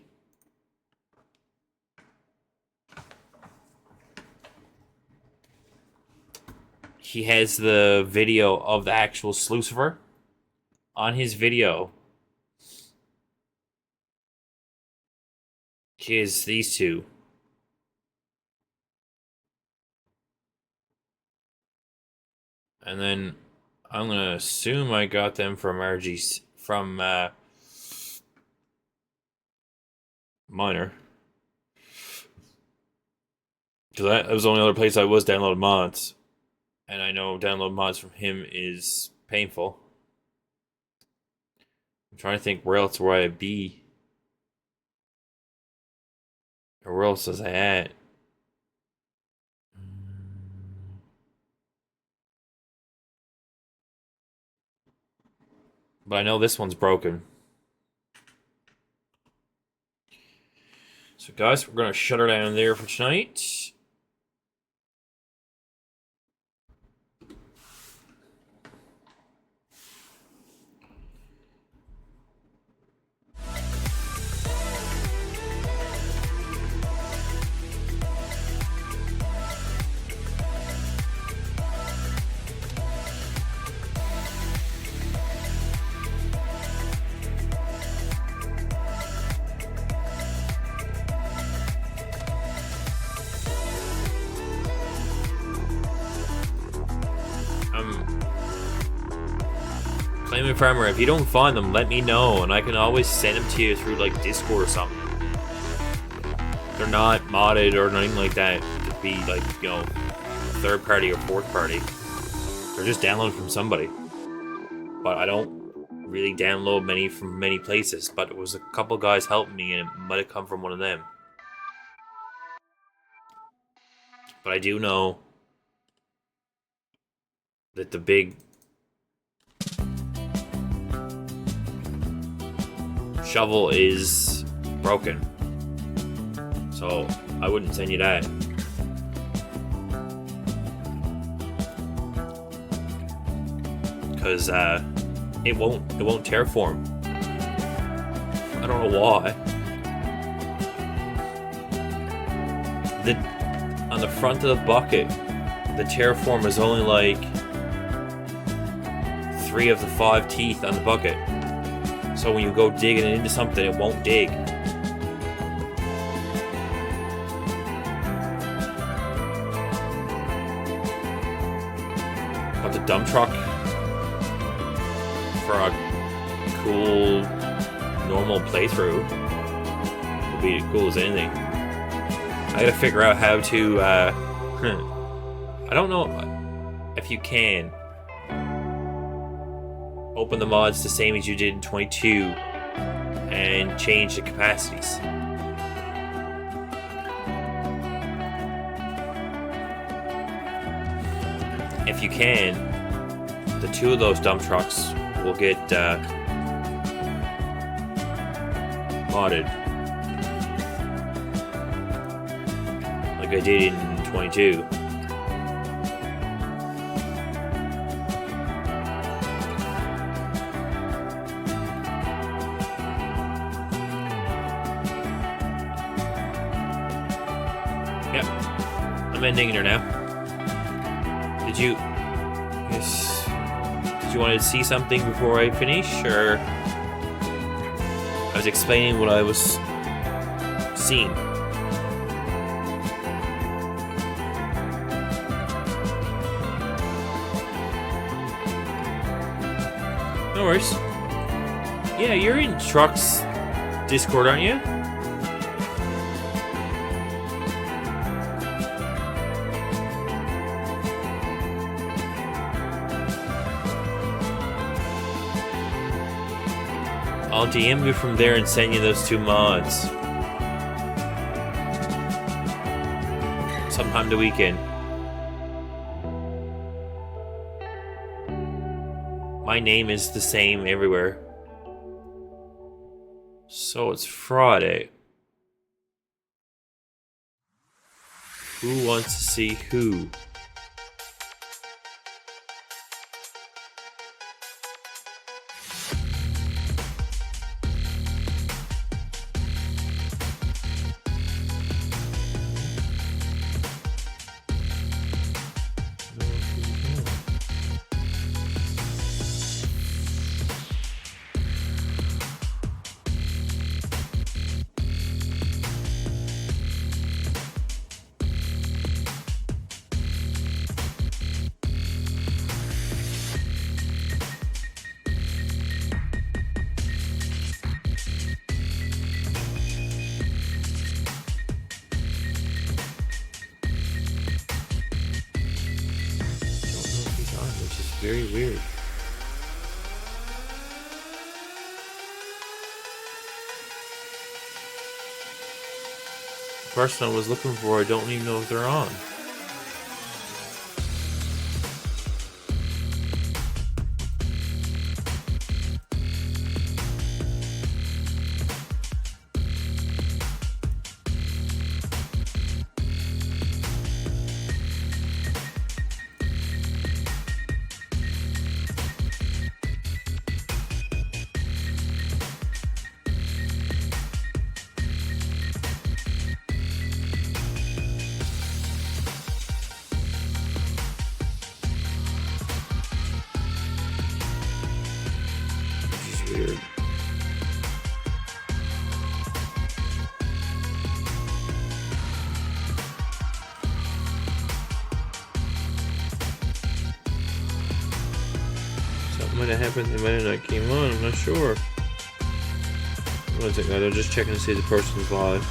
he has the video of the actual Slucifer. On his video, he has these two. And then I'm gonna assume I got them from RGC from Miner. Because that was the only other place I was downloading mods. And I know download mods from him is painful. I'm trying to think where else would I be. Or where else was I at? But I know this one's broken. So guys, we're gonna shut her down there for tonight. Claiming Farmer, if you don't find them, let me know, and I can always send them to you through like Discord or something. They're not modded or anything like that to be like, you know, third party or fourth party. They're just downloaded from somebody. But I don't really download many from many places, but it was a couple guys helping me and it might have come from one of them. But I do know that the big shovel is broken, so I wouldn't send you that. Because it won't terraform. I don't know why. On the front of the bucket, the terraform is only like 3 of the 5 teeth on the bucket. So when you go digging into something, it won't dig. But the dump truck, for a cool, normal playthrough, will be as cool as anything. I gotta figure out how to, I don't know if you can open the mods the same as you did in 22 and change the capacities. If you can, the 2 of those dump trucks will get modded like I did in 22. I'm ending her now. Did you want to see something before I finish, or I was explaining what I was seeing? No worries. Yeah, you're in Truck's Discord, aren't you? I'll DM you from there and send you those 2 mods. Sometime the weekend. My name is the same everywhere. So it's Friday. Who wants to see who? Very weird. The person I was looking for, I don't even know if they're on. might have happened. They might have not came on. I'm not sure. One second, I'm just checking to see if the person's live.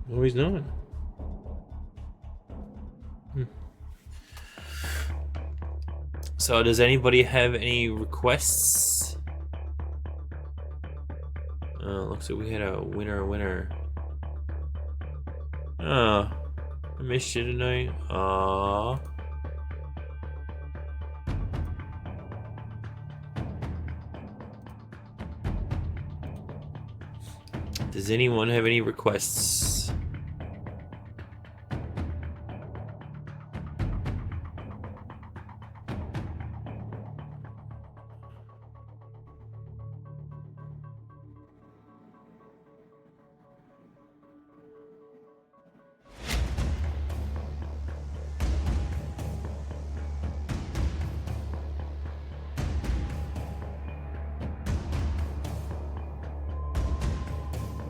No, he's not. So, does anybody have any requests? Looks like we had a winner. Oh, I missed you tonight. Aww. Does anyone have any requests?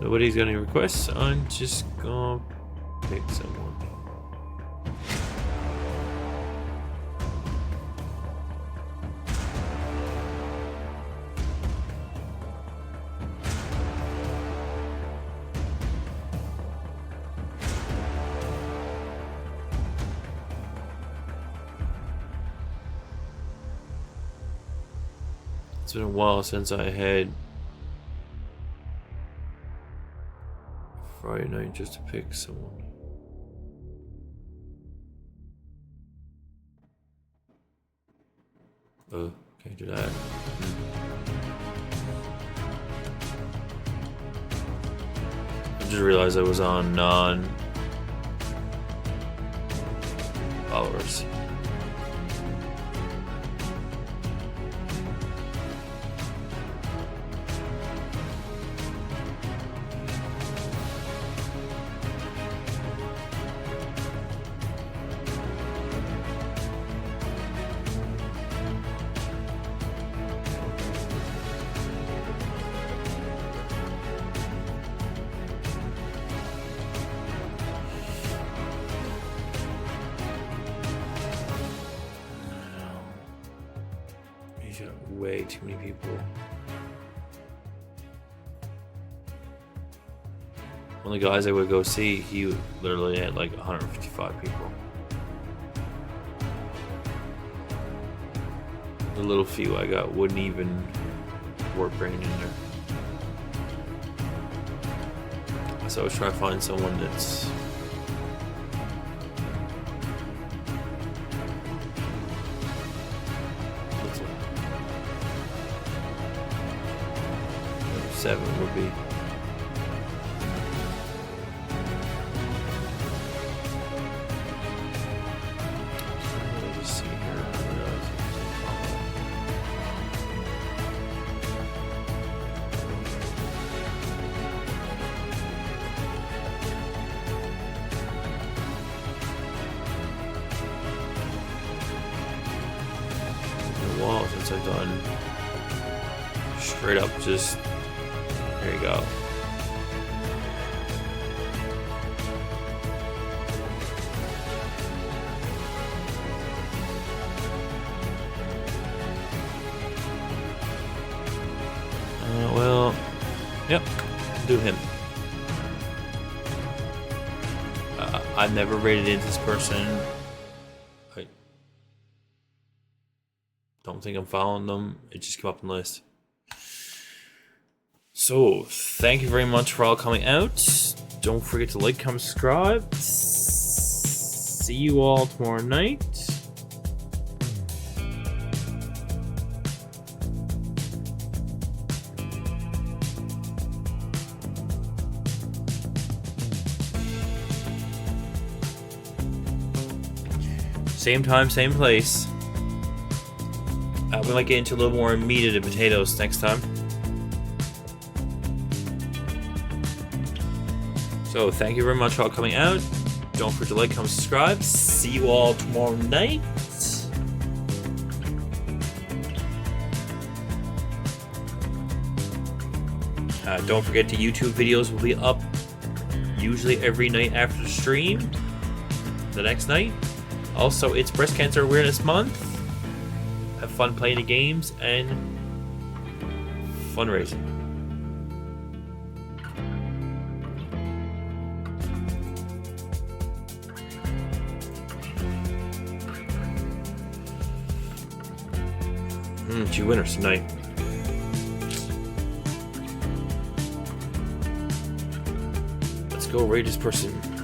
Nobody's got any requests. I'm just gonna pick someone. It's been a while since I had Friday night just to pick someone. Oh, can't do that. I just realized I was on non-followers. Way too many people. One of the guys I would go see, he literally had like 155 people. The little few I got wouldn't even worth bringing in there. So I was trying to find someone that's seven would be. Let me see here. It's been a while since I've done straight up just. There you go. Well, yep, do him. I've never rated into this person. I don't think I'm following them. It just came up on the list. So, thank you very much for all coming out. Don't forget to like, comment, subscribe. See you all tomorrow night. Same time, same place. We might get into a little more meat and potatoes next time. So, thank you very much for all coming out. Don't forget to like, comment, subscribe. See you all tomorrow night. Don't forget the YouTube videos will be up usually every night after the stream. The next night. Also, it's Breast Cancer Awareness Month. Have fun playing the games and fundraising. Two winners tonight. Let's go raid this person.